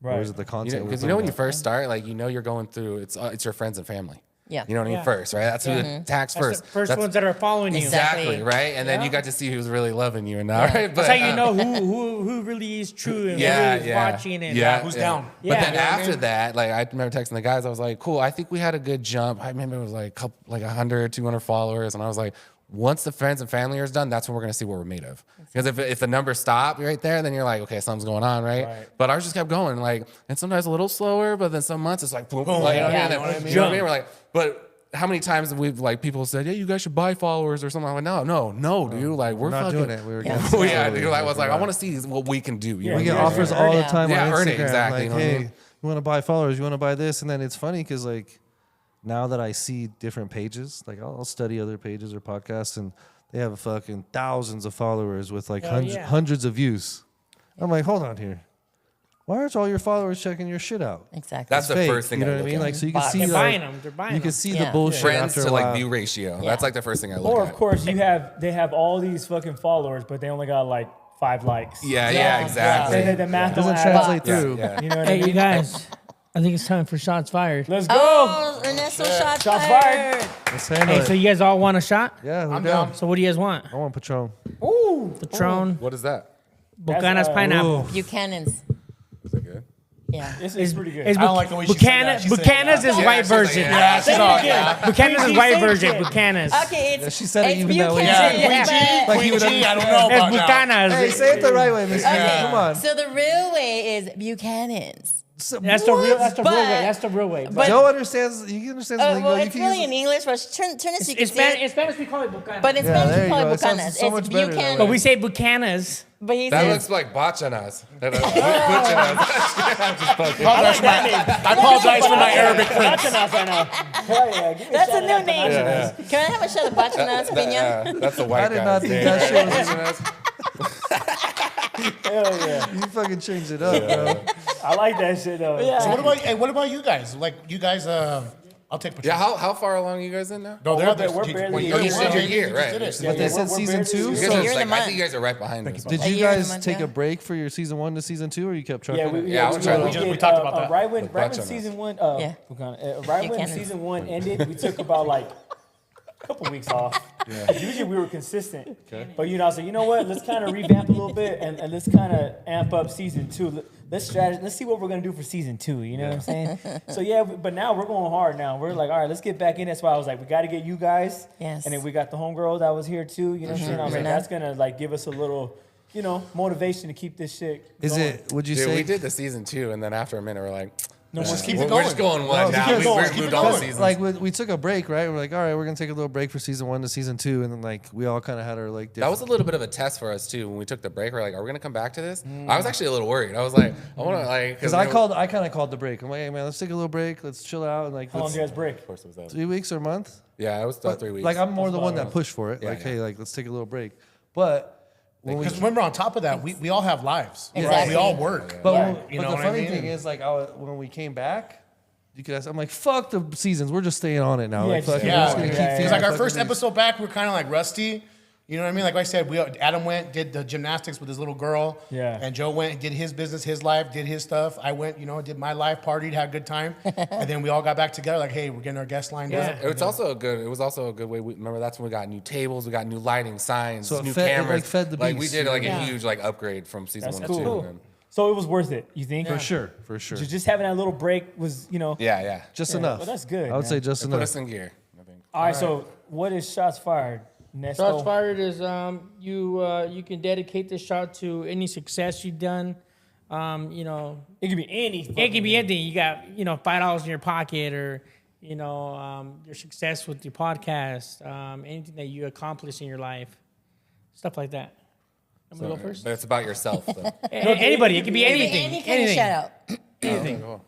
Or is it the content? Because when you first start, like you're going through it's your friends and family. Yeah. You know what I mean? Yeah. First, right? That's who attacks That's first. the first That's- ones that are following you. Exactly, right? And then you got to see who's really loving you and now, right? But, That's how you know who really is true and who is watching and who's down. But Yeah. then You know what I after mean? that, like I remember texting the guys, I was like, cool, I think we had a good jump. I remember it was like 100, 200 followers. And I was like, once the friends and family is done, that's when we're going to see what we're made of. Because if the numbers stop right there, then you're like, okay, something's going on, right? But ours just kept going. Like, and sometimes a little slower, but then some months it's like, boom, like, you know what I mean? You know what I mean? We're like, but how many times have we like people said, yeah, you guys should buy followers or something? I'm like, no, dude. Like we're not fucking doing it. We were yeah, dude. I was like, I want to see what we can do. You know We what get I mean? offers all the Yeah. time Yeah, on earn Instagram. it, exactly, Like, you know what I hey, mean? you want to buy followers? You want to buy this? And then it's funny because like now that I see different pages, like I'll study other pages or podcasts, and they have fucking thousands of followers with like hundreds of views. I'm like, hold on here. Why aren't all your followers checking your shit out? Exactly. That's the Fake, first thing you know I what I look mean? at. Like, so you can see They're like, buying them. They're buying you can them. see Yeah. the bullshit Friends after to a like while. view ratio. Yeah. That's like the first thing I look Or at. of course they have all these fucking followers, but they only got like 5 likes. Yeah, exactly. The math Doesn't don't add up. translate through. Yeah. You know what I Hey, mean? you guys, I think it's time for shots fired. Let's go. Oh, Ernesto shots Shots fired. fired. Let's handle Hey, it. so you guys all want a shot? Yeah, we're I'm down. down. So what do you guys want? I want Patron. Patron, What is that? Bucana's pineapple. Buchanan's. Is it good? Yeah. It's pretty good. It's I don't like the way she said that. She said, Buchanan's is Yeah, white she's like, version. yeah. She's all, yeah. Buchanan's is She white said version. it. Buchanan's. Okay, it's She said it it's even that way. Buchanan, Yeah, yeah, but- Queen G, I don't know It's about that. Bucana's. Hey, say it the right way, Miss. Okay, Come on. so the real way is Buchanan's. That's the real. That's the real But- way. That's the real way. but- Joe understands. You understand the lingo. Well, You it's can really use in English, but turn it so you can in see it. Spanish we call it Bucana. But in Yeah, Spanish, there we you call go. it It sounds Bucanas. so It's much better that Buchanan. way. but we say Bucana's. But he That says, looks like bachanas. I apologize for my Arabic friends. Hell yeah, give me that's a shout new out to name. Nacho. Can I have a shot of Bachanas, Piña? That's the white I did guy. not think that shit was. Hell yeah. You fucking changed it up, bro. I like that shit though. Yeah. So what about you guys? Like you guys, I'll take Patron. Yeah, how far along are you guys in now? No, we're barely- Oh, you said you're You here, just right? did it. Yeah, But they said season 2. You guys So are You're in like, the I month. think you guys are right behind us. did A you year and a guys month, take yeah. a break for your season 1 to season 2, or you kept trucking Yeah, it? Yeah, I was trying to- we talked about that. Right when Buchanan's. season 1, Yeah. right when Buchanan's. season 1 ended, we took about like a couple weeks off. Usually we were consistent, but I said, you know what? Let's kind of revamp a little bit and let's kind of amp up season 2. Let's see what we're gonna do for season 2. You know what I'm saying? So yeah, but now we're going hard. Now we're like, all right, let's get back in. That's why I was like, we got to get you guys. Yes. And then we got the homegirl that was here too. You know what I'm saying? I was like, Renee. that's gonna like give us a little, motivation to keep this shit. Is going. it? Would you Dude, say? we did the season 2, and then after a minute, we're like, No, Just keep we're, it we're going. just going one now. keep it We going. Keep moved it all the going. seasons. Like we took a break, right? We're like, all right, we're gonna take a little break for season 1 to season 2, and then like we all kind of had our like. That was a little bit of a test for us too. When we took the break, we're like, "Are we gonna come back to this?" I was actually a little worried. I was like, "I want to like," because I kind of called the break. I'm like, hey man, let's take a little break. Let's chill out and like. How long let's- do you guys break? Of course, it was that. 3 weeks or a month? Yeah, it was about 3 weeks. Like I'm more the one about that pushed for it. Yeah, Like, yeah. hey, like let's take a little break. But when we, Because remember, on top of that, we all have lives. Exactly. We all work. but Yeah. when- You but know the what I funny mean? thing is, like when we came back, you could ask. I'm like, fuck the seasons. We're just staying on it now. Yeah, Like, just- fucking, Yeah, we're just gonna keep yeah, feeding because like our fucking first these- episode back, we're kind of like rusty. You know what I mean? Like I said, Adam went, did the gymnastics with his little girl. Yeah. And Joe went and did his business, his life, did his stuff. I went, did my life, partied, had a good time. And then we all got back together like, hey, we're getting our guests lined up. It was also a good way. Remember, that's when we got new tables, we got new lighting, signs, So it new fed- it, cameras. like, fed the we beast, did like yeah. a huge like upgrade from season That's 1 cool. to 2. And So it was worth it. You think? For sure, for sure. Just having that little break was, yeah. Just Yeah, enough. well, that's good, I would man. say just Put enough. us in gear. I think. All right. So what is shots fired? Nesto? Shots fired is you can dedicate this shot to any success you've done. It could be anything. It could be anything. You got $5 in your pocket, or your success with your podcast, anything that you accomplished in your life, stuff like that. I'm gonna go first. But it's about yourself, though. Anybody. It could be anything. Any kind of shout out. Anything. Cool. All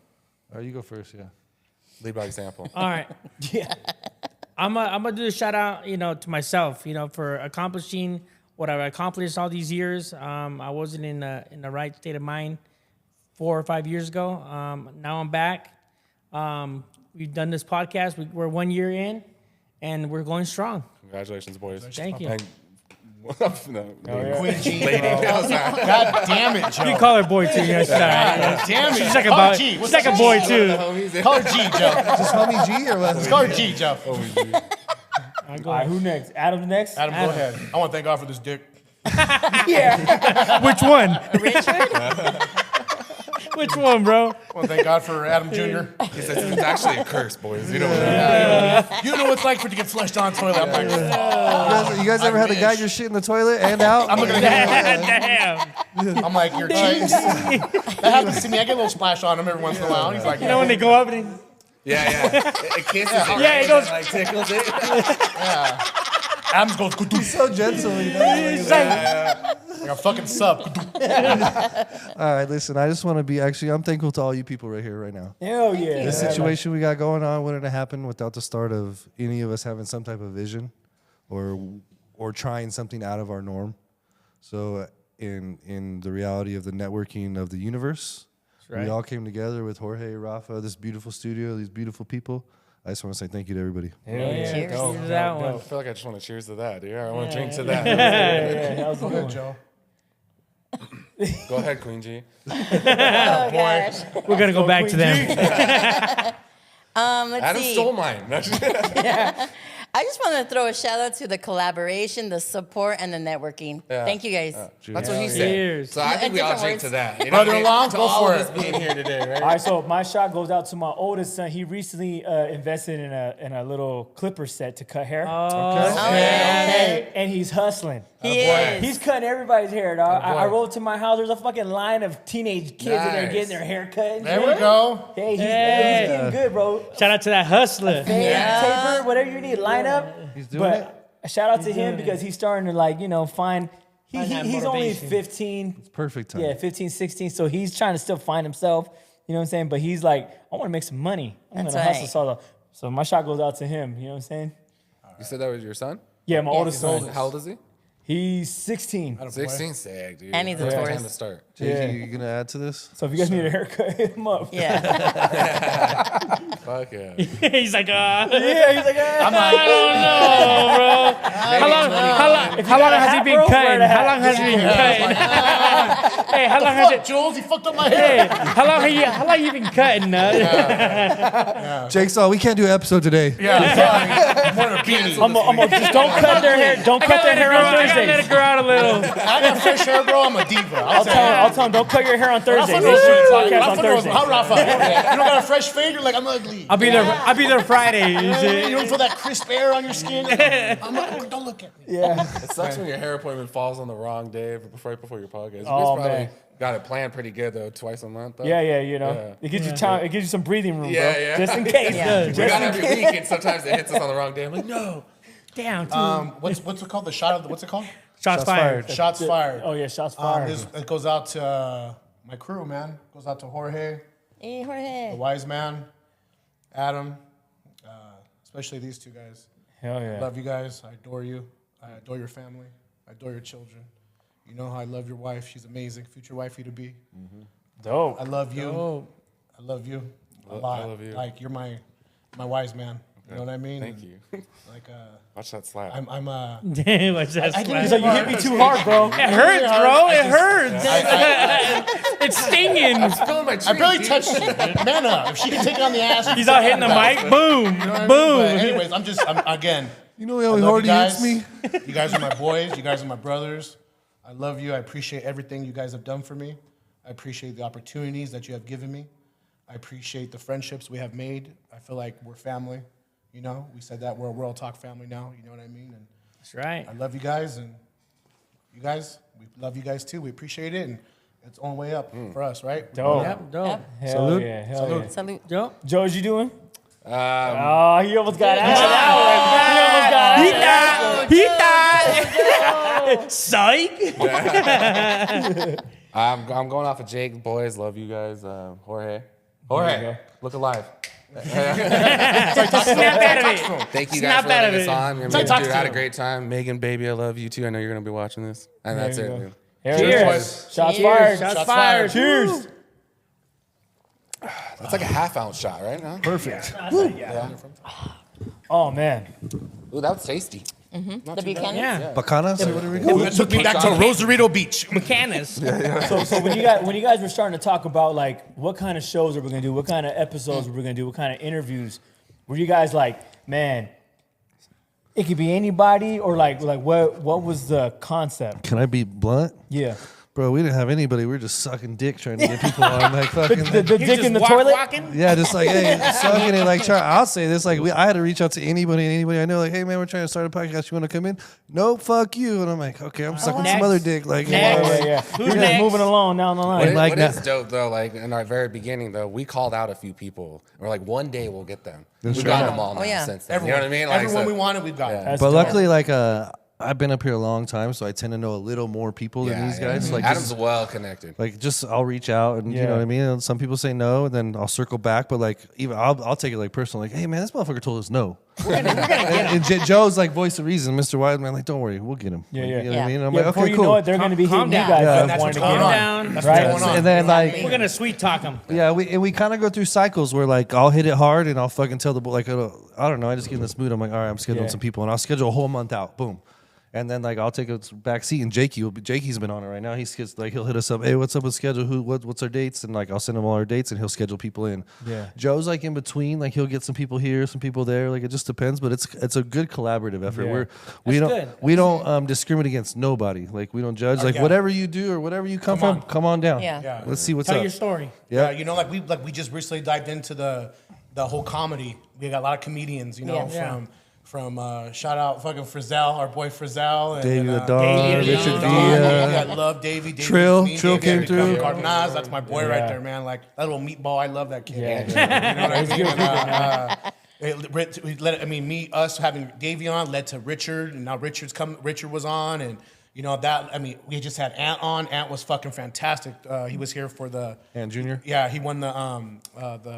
right, you go first. Yeah. Lead by example. All right. Yeah. I'm gonna do a shout out, to myself, for accomplishing what I've accomplished all these years. I wasn't in the right state of mind 4 or 5 years ago. Now I'm back. We've done this podcast. We're 1 year in, and we're going strong. Congratulations, boys. Thank you. And, no, Queen G, lady. bro. God damn it, Joe. You call her boy too. Yes, Damn it. she's like a Call her boy. G. She's like a boy too. Call her G, Joe. Just homie G or what? Just call her G, Joe. All right, who next? Adam next? Adam, go ahead. I want to thank God for this dick. Yeah. Which one? Which one, bro? I want to thank God for Adam Jr. He says it's actually a curse, boys. You know what I mean? You know what it's like for it to get flushed down the toilet. I'm like, You guys ever had to guide your shit in the toilet and out? I'm looking at him. Damn. I'm like, your cheeks. That happens to me. I get a little splash on him every once in a while. He's like, You know when they go up and Yeah. It kisses it. Yeah, it goes- Like tickles it. Adams goes, "Kudu." so gentle. it's like, Like a fucking sub. All right, listen. I just want to be I'm thankful to all you people right here, right now. Hell yeah. This situation we got going on wouldn't have happened without the start of any of us having some type of vision, or trying something out of our norm. So, in the reality of the networking of the universe, right. we all came together with Jorge, Rafa, this beautiful studio, these beautiful people. I just want to say thank you to everybody. Hell yeah. Cheers. Dope, to that dope, one. I dope. feel like I just want to cheers to that, dude. I want to drink to that. Yeah, that was a good one. Joe. Go ahead, Queen G. Oh, gosh. we're gonna go back to them. Let's Adam see. stole mine. I just want to throw a shout out to the collaboration, the support, and the networking. Yeah. Thank you guys. That's what he said. Cheers. So I think we all Different drink words. to that. You know Brother-in-law, what I mean? To go all for of it. us being here today, right? All right, so my shot goes out to my oldest son. He recently invested in a little clipper set to cut hair. Oh, yeah. Okay, and he's hustling. He is. He's cutting everybody's hair, dog. I boy. rolled to my house. There's a fucking line of teenage kids in there Nice. getting their hair cut. and There shit. we go. Hey, he's Hey. getting good, bro. Shout out to that hustler. Taper, whatever you need, line up. He's doing it. But a shout out to him doing it. because he's starting to find. Find that He's only motivation. 15. It's perfect time. Yeah, 15, 16. So he's trying to still find himself. You know what I'm saying? But he's like, I want to make some money. I'm That's gonna hustle right. solo. So my shot goes out to him. You know what I'm saying? You said that was your son? Yeah, my oldest son. How old is he? He's 16. 16, sick, dude. And he's a Perfect Taurus. time to start. JG, Yeah. you gonna add to this? So if you guys need a haircut, hit him up. Yeah. Fuck yeah. He's like, Yeah, he's like, I'm like, oh, bro. How long has he been bro? cutting? Wear the How hat. long has he been cutting? Hey, how long has fuck, it? Jules, he fucked up my hair. Hey, how long you been cutting? Jake saw we can't do an episode today. Yeah, sorry. I'm wearing a beanie. I'm gonna just don't cut their hair. Don't cut their hair on I gotta let it Thursdays. grow out a little. I got fresh hair, bro. I'm a diva. I'll tell him, don't cut your hair on Thursdays. Rafa They knows shoot what the it's podcast like. on Rafa knows. Thursdays. How Rafa? You don't got a fresh fade? You're like, I'm ugly. I'll be there Friday. and You shit. don't feel that crisp air on your skin? Don't look at me. Yeah. It sucks when your hair appointment falls on the wrong day right before your podcast. You guys Oh, probably man. got it planned pretty good, though, twice a month, though. Yeah, Yeah. It gives you time. It gives you some breathing room, Yeah, bro. yeah. Just in case. Yeah. We Just got in every case. week, and sometimes it hits us on the wrong day. I'm like, no. Damn, dude. What's it called? The shot of what's it called? Shots fired. Shots fired. Oh yeah, shots fired. It goes out to my crew, man. Goes out to Jorge, Hey, the Jorge. wise man, Adam, especially these two guys. Hell yeah. Love you guys. I adore you. I adore your family. I adore your children. You know how I love your wife. She's amazing. Future wifey to be. Dope. I love you. Dope. I love you a I lot. love you. Like you're my wise man. You know what I mean? Thank you. Like Watch that slap. I'm Damn, what's that? I slap? He's like, you hit me too hard, bro. It hurts, bro. It hurts. I It's stinging. Feeling my I barely cheek, touched it. Manna. If she can take it on the ass, He's out hitting the mic. Boom. You know what I mean? Boom. But anyways, I'm again. You know I how love hard you he guys. hits me? You guys are my boys. You guys are my brothers. I love you. I appreciate everything you guys have done for me. I appreciate the opportunities that you have given me. I appreciate the friendships we have made. I feel like we're family. You know, we said that we're a World Talk family now. You know what I mean? And That's right. I love you guys, and you guys, we love you guys too. We appreciate it, and it's on way up for us, right? Dope. Yep, dope. Hell Salute. yeah. Hell yeah. Salute. Dope. Joe, what you doing? Um, Oh, he almost got out. He almost got out. He died. Psych. I'm going off of Jake. Boys, love you guys. Jorge, look alive. Snap out of it. Thank you guys Snap for out letting of us it. on. Dude, I had a great time. Megan, baby, I love you too. I know you're gonna be watching this, and that's you it. go. Dude. Cheers. Shots Cheers. fired. Shots fired. Cheers. That's like a half-ounce shot, right? No? Perfect. Oh man. Ooh, that was tasty. The Buchanan. Yeah. Bacanas? What do we call it? It took me back to Rosarito Beach. Canis. So when you guys were starting to talk about like what kind of shows are we gonna do, what kind of episodes are we gonna do, what kind of interviews, were you guys like, man, it could be anybody, or like what was the concept? Can I be blunt? Yeah. Bro, we didn't have anybody. We were just sucking dick trying to get people on. Like fucking. The dick in the toilet? Walking? Yeah, just like, hey, sucking it. Like, I'll say this. Like, I had to reach out to anybody I know. Like, hey, man, we're trying to start a podcast. You want to come in? No, fuck you. And I'm like, okay, I'm sucking Next. some other dick. Like, Next. Yeah. Who's You're just next? moving along down the line. like What that. is dope though, like in our very beginning though, we called out a few people. We're like, one day we'll get them. We've right. got them all now yeah. since then. You know what I mean? Like, Everyone so- we wanted, we've got. Yeah. That's But dope. luckily, like, I've been up here a long time, so I tend to know a little more people than these guys. Like, Adam's just, well connected. like, just I'll reach out, and you Yeah. know what I mean. And some people say no, and then I'll circle back. But like, even I'll take it like personal. Like, hey, man, this motherfucker told us no. And Joe's like voice of reason, Mr. Wiseman. Like, don't worry, we'll get him. Yeah, Like, yeah. You know what I mean? And I'm Yeah, like, before okay, you cool. know it, they're going to be Calm hitting you down. guys Yeah. up That's wanting to what's get going in. on. Down. That's Right. what's going on. And then like, We're gonna sweet talk them. yeah, and we kind of go through cycles where like I'll hit it hard and I'll fucking tell the boy like I don't know, I just get in this mood. I'm like, all right, I'm scheduling Yeah. some people, and I'll schedule a whole month out. Boom. And then like I'll take a back seat, and Jakey's been on it right now. He's like he'll hit us up. Hey, what's up with schedule? What's our dates? And like I'll send him all our dates, and he'll schedule people in. Yeah. Joe's like in between. Like he'll get some people here, some people there. Like it just depends. But it's a good collaborative effort. Yeah. We don't discriminate against nobody. Like we don't judge. Like yeah. whatever you do or whatever you come from, come on down. Yeah. Let's see what's Tell up. your story. Yeah. You know, like we just recently dived into the whole comedy. We got a lot of comedians, you know, Yeah. from shout out fucking Frizzell, our boy Frizzell, and Davey then, the Don, Davey Richard the V. Don. I love Davey. Trill Davey came Davey through. Cardenaz, that's my boy Yeah. right there, man. Like that little meatball, I love that kid. Yeah. You know what I mean? Us having Davey on led to Richard, and now Richard was on, and you know that. I mean, we just had Ant on. Ant was fucking fantastic. He was here for the And Jr. Yeah, he won the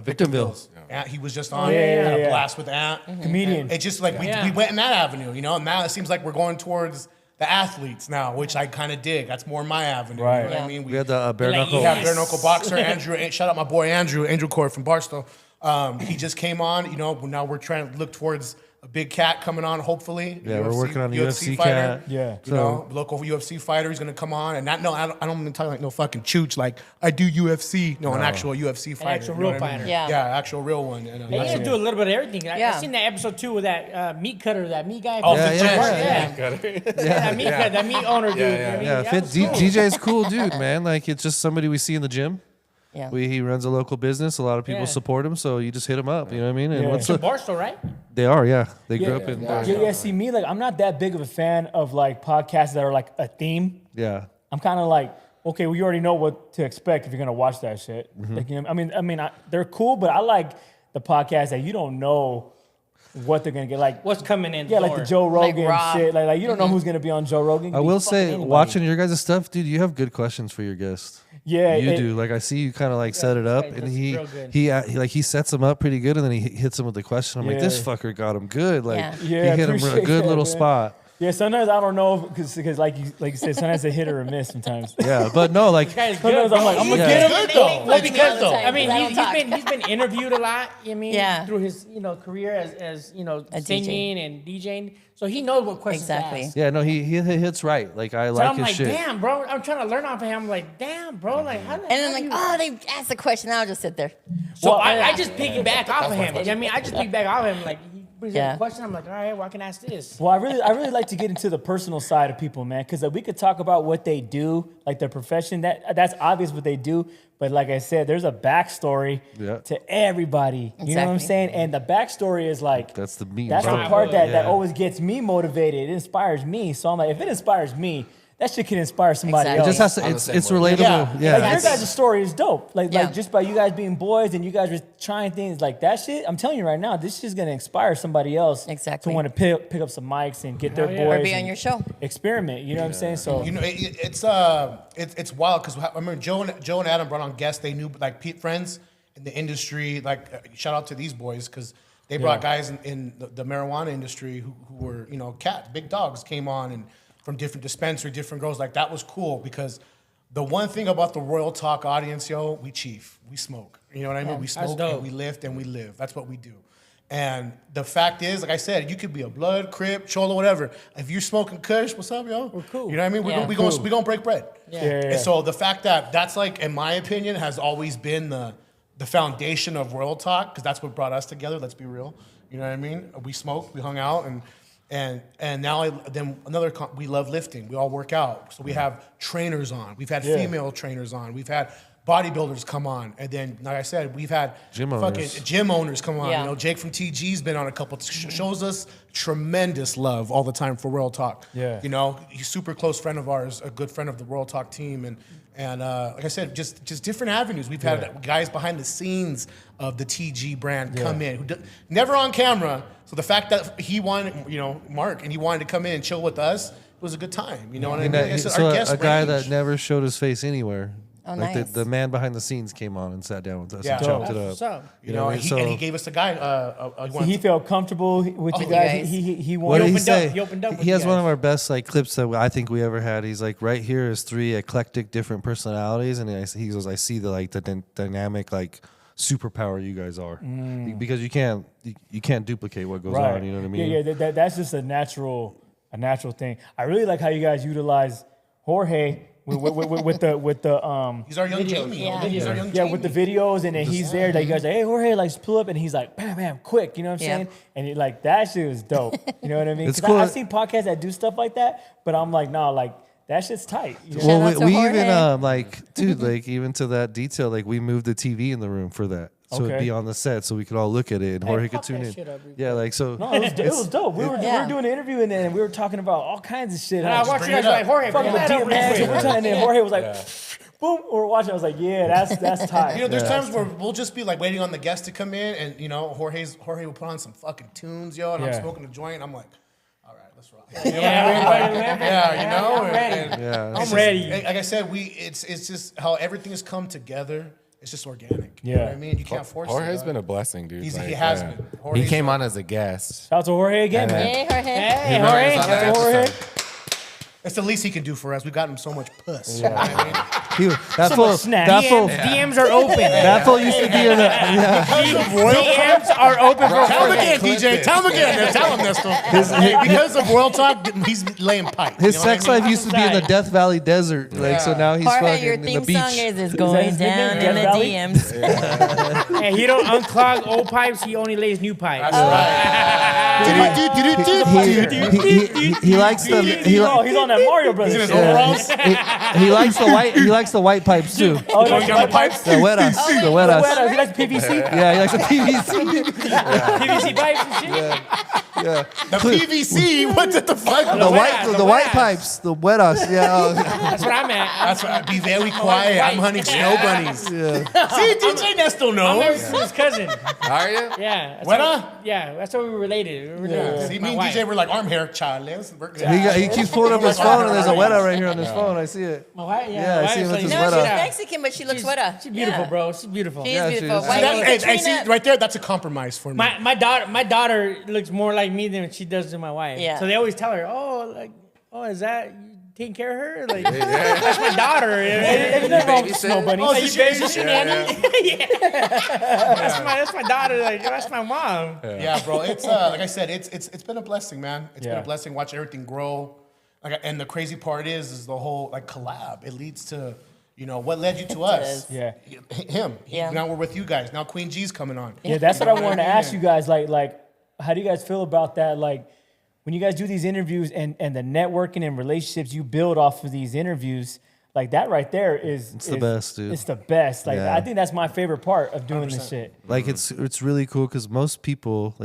Victimville. Ant, he was just on. Yeah. Had a blast with Ant. Comedian. It's just like we went in that avenue, you know. And now it seems like we're going towards the athletes now, which I kind of dig. That's more my avenue. Right. You know what I Yeah. mean? We had the bare Like, knuckle. We have bare knuckle boxer Andrew. Shout out my boy Andrew Cord from Barstow. He just came on. You know, now we're trying to look towards a big cat coming on. Hopefully, Yeah, we're working on a UFC cat. Yeah. You know, local UFC fighter is gonna come on, and I don't mean talking like no fucking chooch. Like I do UFC. No, an actual UFC fighter. actual you know real what I mean? fighter. Yeah. Yeah, actual real one. And, They used to do a little bit of everything. I Yeah. seen that episode 2 with that meat cutter, that meat guy. Oh, Yeah, Fit yeah, Jim. That meat cutter, that meat owner dude. I mean, Yeah, that Fit was cool. DJ's cool dude, man. Like it's just somebody we see in the gym. Yeah. He runs a local business. A lot of people Yeah. support him, so you just hit him up. You know what I mean? And Yeah. what's In the, Barstow, right? they are, yeah. They grew up in. Yeah, see me, like I'm not that big of a fan of like podcasts that are like a theme. Yeah. I'm kind of like, okay, well, you already know what to expect if you're gonna watch that shit. Like, you know, they're cool, but I like the podcasts that you don't know what they're gonna get. Like, What's coming in? yeah, like the Joe Like Rogan Rob. shit. Like you don't know who's gonna be on Joe Rogan. It I could be will fucking say, anybody. watching your guys' stuff, dude, you have good questions for your guests. Yeah, You it- do. Like I see you kind of like set it up, guy and does he real good. he sets them up pretty good, and then he hits them with the question. I'm like, this Yeah. fucker got him good. Like Yeah. Yeah, he I hit him a appreciate good that, little man. spot. Yeah, sometimes I don't know because like you said, sometimes they hit or a miss. Sometimes. Yeah, but no, like Guy's good. Sometimes I'm like, I'm gonna Yeah. get him. Good though. Well, It's because good though. I mean, I don't talk. he's been interviewed a lot. I mean, Yeah. through his career as A singing and DJing, so he knows what questions Exactly. to ask. yeah, no, he hits right. Like I So like I'm his like, shit. damn, bro. I'm trying to learn off of him. I'm like, damn, bro. Like, how? And then like, oh, they asked the question. I'll just sit there. So Well, I just piggyback off of him. I mean, I just piggyback off of him. Like, he brings up Yeah. a question. I'm like, all right, well, I can ask this. Well, I really like to get into the personal side of people, man, because we could talk about what they do, like their profession. That's obvious what they do, but like I said, there's a backstory Yeah. to everybody. You know what I'm Exactly. saying? And the backstory is like That's the meat. that's the bro. part that Yeah. always gets me motivated. It inspires me. So I'm like, if it inspires me, that shit can inspire somebody Exactly. It else. just has to. I'm the It's same way. relatable. Yeah. Like your guys' story is dope. Like Yeah. just by you guys being boys and you guys were trying things like that shit. I'm telling you right now, this shit's gonna inspire somebody else Exactly. to want to pick up some mics and get their yeah. boys Or be on and your show. experiment. You know what I'm saying? So You know, it's wild because I remember Joe and Adam brought on guests. They knew like friends in the industry. Like shout out to these boys because they brought guys in the marijuana industry who were big dogs came on and from different dispensary, different girls. Like that was cool because the one thing about the Royal Talk audience, we chief, we smoke. You know what I mean? We smoke dope. and we lift and we live. That's what we do. And the fact is, like I said, you could be a blood, Crip, Cholo, whatever. If you're smoking Kush, what's up, yo? We're cool. You know what I mean? Yeah. We gonna break bread. yeah. And so the fact that that's like, in my opinion, has always been the foundation of Royal Talk because that's what brought us together. Let's be real. You know what I mean? We smoked, we hung out, and now we love lifting. We all work out. So we have trainers on. We've had female trainers on. We've had bodybuilders come on, and then like I said, we've had Gym fucking owners. gym owners come on. Yeah. Jake from TG's been on a couple. Shows us tremendous love all the time for Royal Talk. Yeah. He's a super close friend of ours, a good friend of the Royal Talk team, and like I said, just different avenues. We've had guys behind the scenes of the TG brand come in, never on camera. So the fact that he wanted, Mark, and he wanted to come in and chill with us, it was a good time. You know what I mean? And Like I said, so our guest a guy range. that never showed his face anywhere. Oh, like nice. the man behind the scenes came on and sat down with us Yeah. and chopped it That's up. what's up. You know, what I mean? and he gave us a guy. he felt comfortable with you guys. guys. He What wanted. did he opened up. say? He opened up with He you has one guys. of our best clips that I think we ever had. He's like, right here is 3 eclectic different personalities, and he goes, I see the dynamic superpower you guys are because you can't duplicate what goes on. You know what I mean? Yeah. That's just a natural thing. I really like how you guys utilize Jorge with the He's our young Jamie. Yeah. He's our young Jamie. with the videos, and then he's there. Like you guys, like, hey Jorge, just pull up, and he's like, bam, bam, quick. You know what I'm Yeah. saying? And that shit was dope. You know what I mean? It's 'Cause cool. I've seen podcasts that do stuff like that, but I'm like, nah, that shit's tight. You know? Shout Well, out to we Jorge. even dude, even to that detail, we moved the TV in the room for that, so it'd Okay. be on the set, so we could all look at it and Jorge could pop tune that in. shit up, bro. Yeah, so No, it was dope. We were doing an interview, and then we were talking about all kinds of shit. And I watched you guys like, Jorge, fucking bring with that deep over man. real quick. And then Jorge was like, boom. We were watching. I was like, yeah, that's tight. There's times where we'll just be waiting on the guest to come in, and Jorge will put on some fucking tunes, and I'm Yeah. smoking a joint. I'm like, all right, let's rock. Yeah, I'm ready. and yeah, I'm ready. like I said, it's just how everything has come together. It's just organic. Yeah. You know what I mean? You can't force it. Jorge's dog. been a blessing, dude. He has been. He Jorge's came on as a guest. Shout out to Jorge again, man. Hey, Jorge. Hey, Remember, Jorge. it was on that Shout out to Jorge. episode. It's the least he can do for us. We've gotten him so much puss. You know what I mean? that So fool, much snack. that fool, DMs are open. that fool used to be in the. DMs are open for Tell him Jorge. again, DJ. Tell him again. Tell him this. Hey, because of Royal Talk, he's laying pipe. His You know what sex I mean? life used to be in the Death Valley Desert, so now he's Jorge, fucking your in the theme beach. song is going his nickname, down in Death the Valley? DMs. Hey, he don't unclog old pipes. He only lays new pipes. He likes the He's on that Mario Brothers. His shit. overalls. he likes the white pipes too. Oh, that's down the pipes. The wet ass, the wet ass. He likes PVC. Yeah, he likes the PVC. PVC pipes and shit. Yeah, The PVC. What the fuck? the white pipes, the wet ass. Yeah, That's where I'm at. That's right. Be very quiet. I'm hunting snow bunnies. See, DJ Nesto I'm knows. his cousin. Are you? Yeah. That's What, how- huh? Yeah, that's how we were related. We were See, my me and wife. DJ were like arm hair, Charles. he keeps pulling up his phone, and there's a wet eye right here on his phone. I see it. My wife, Yeah, I my see him wife's with his like- No, wet she's eye. Mexican, but she looks wetter. She's beautiful, Yeah. bro. She's beautiful. She is Yeah, she beautiful. is. Why That, you hey, Katrina? see, right there, that's a compromise for me. My daughter looks more like me than she does to my wife. Yeah. So they always tell her, is that you taking care of her? Like, that's my daughter. There's nothing wrong with Babysit. snow bunny. Oh, is this your That's my daughter. Like, that's my mom. Yeah, bro. It's like I said, it's been a blessing, man. It's been Yeah. a blessing. Watch everything grow. And the crazy part is the whole collab. It leads to what led you to us. does. Yeah. Him. Yeah. Now we're with you guys. Now Queen G's coming on. Yeah, that's what I wanted to mean? ask you guys. Like, how do you guys feel about that? Like, when you guys do these interviews and the networking and relationships you build off of these interviews, like that right there is the best, dude. It's the best. Like, Yeah. I think that's my favorite part of doing this shit. Like it's really cool because most people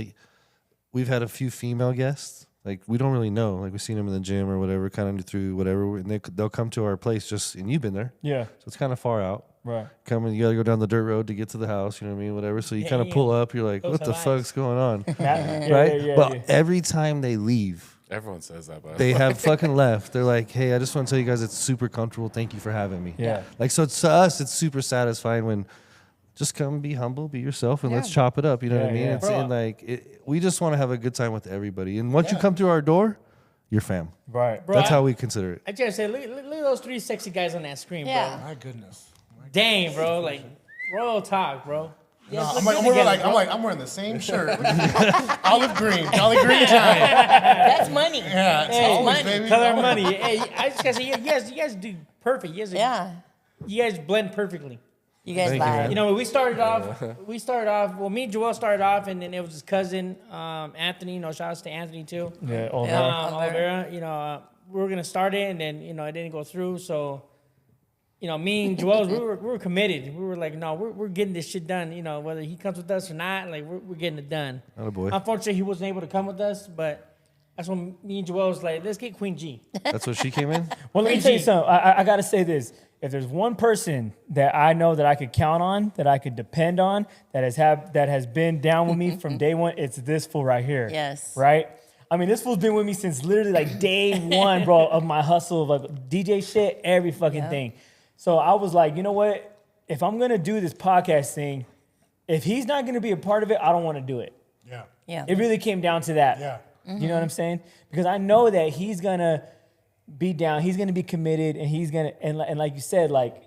we've had a few female guests. Like we don't really know. Like we've seen them in the gym or whatever, kind of through whatever, and they'll come to our place and you've been there. Yeah. So it's kind of far out. Right. Coming, you got to go down the dirt road to get to the house. You know what I mean? Whatever. So you kind of pull up. You're like, Those what the have fuck's going on? Yeah, Right? yeah, But yeah. every time they leave, Everyone says that, but they have fucking left. They're like, hey, I just want to tell you guys it's super comfortable. Thank you for having me. Yeah. Like, so to us, it's super satisfying when just come be humble, be yourself, and let's chop it up. You know what I mean? yeah. It's Bro. and like, we just want to have a good time with everybody. And once you come through our door, you're fam. Right. Bro, That's how we consider it. I just say, look at those 3 sexy guys on that screen, Yeah. My goodness. bro. Dang, bro. Like, Royal talk, bro. No, Yes, I'm look like, good together, bro. I'm wearing the same shirt. Olive green, Jolly Green time. That's money. Yeah, it's Hey, always, money. baby. Color money. Hey, I just gotta say, you guys do perfect. Yeah. You guys blend perfectly. You guys Thank you, lie. man. You know, we started off, well, me and Joel started off, and then it was his cousin, Anthony. You know, shout outs to Anthony, too. Yeah. All Yeah. right. Oliveira. You know, we were going to start it, and then, you know, it didn't go through. So, you know, me and Joel, we were committed. We were like, no, we're getting this shit done. You know, whether he comes with us or not, like, we're getting it done. Atta boy. Unfortunately, he wasn't able to come with us, but that's when me and Joel was like, let's get Queen G. That's what she came in? Well, let me tell you something. I got to say this. If there's one person that I know that I could count on, that I could depend on, that has been down with me from day one, it's this fool right here. Yes. Right? I mean, this fool's been with me since literally like day one, bro, of my hustle, of like DJ shit, every fucking thing. So I was like, you know what? If I'm going to do this podcast thing, if he's not going to be a part of it, I don't want to do it. Yeah. Yeah. It really came down to that. Yeah. You know what I'm saying? Because I know that he's going to be down, he's going to be committed, and he's going to, and like you said, like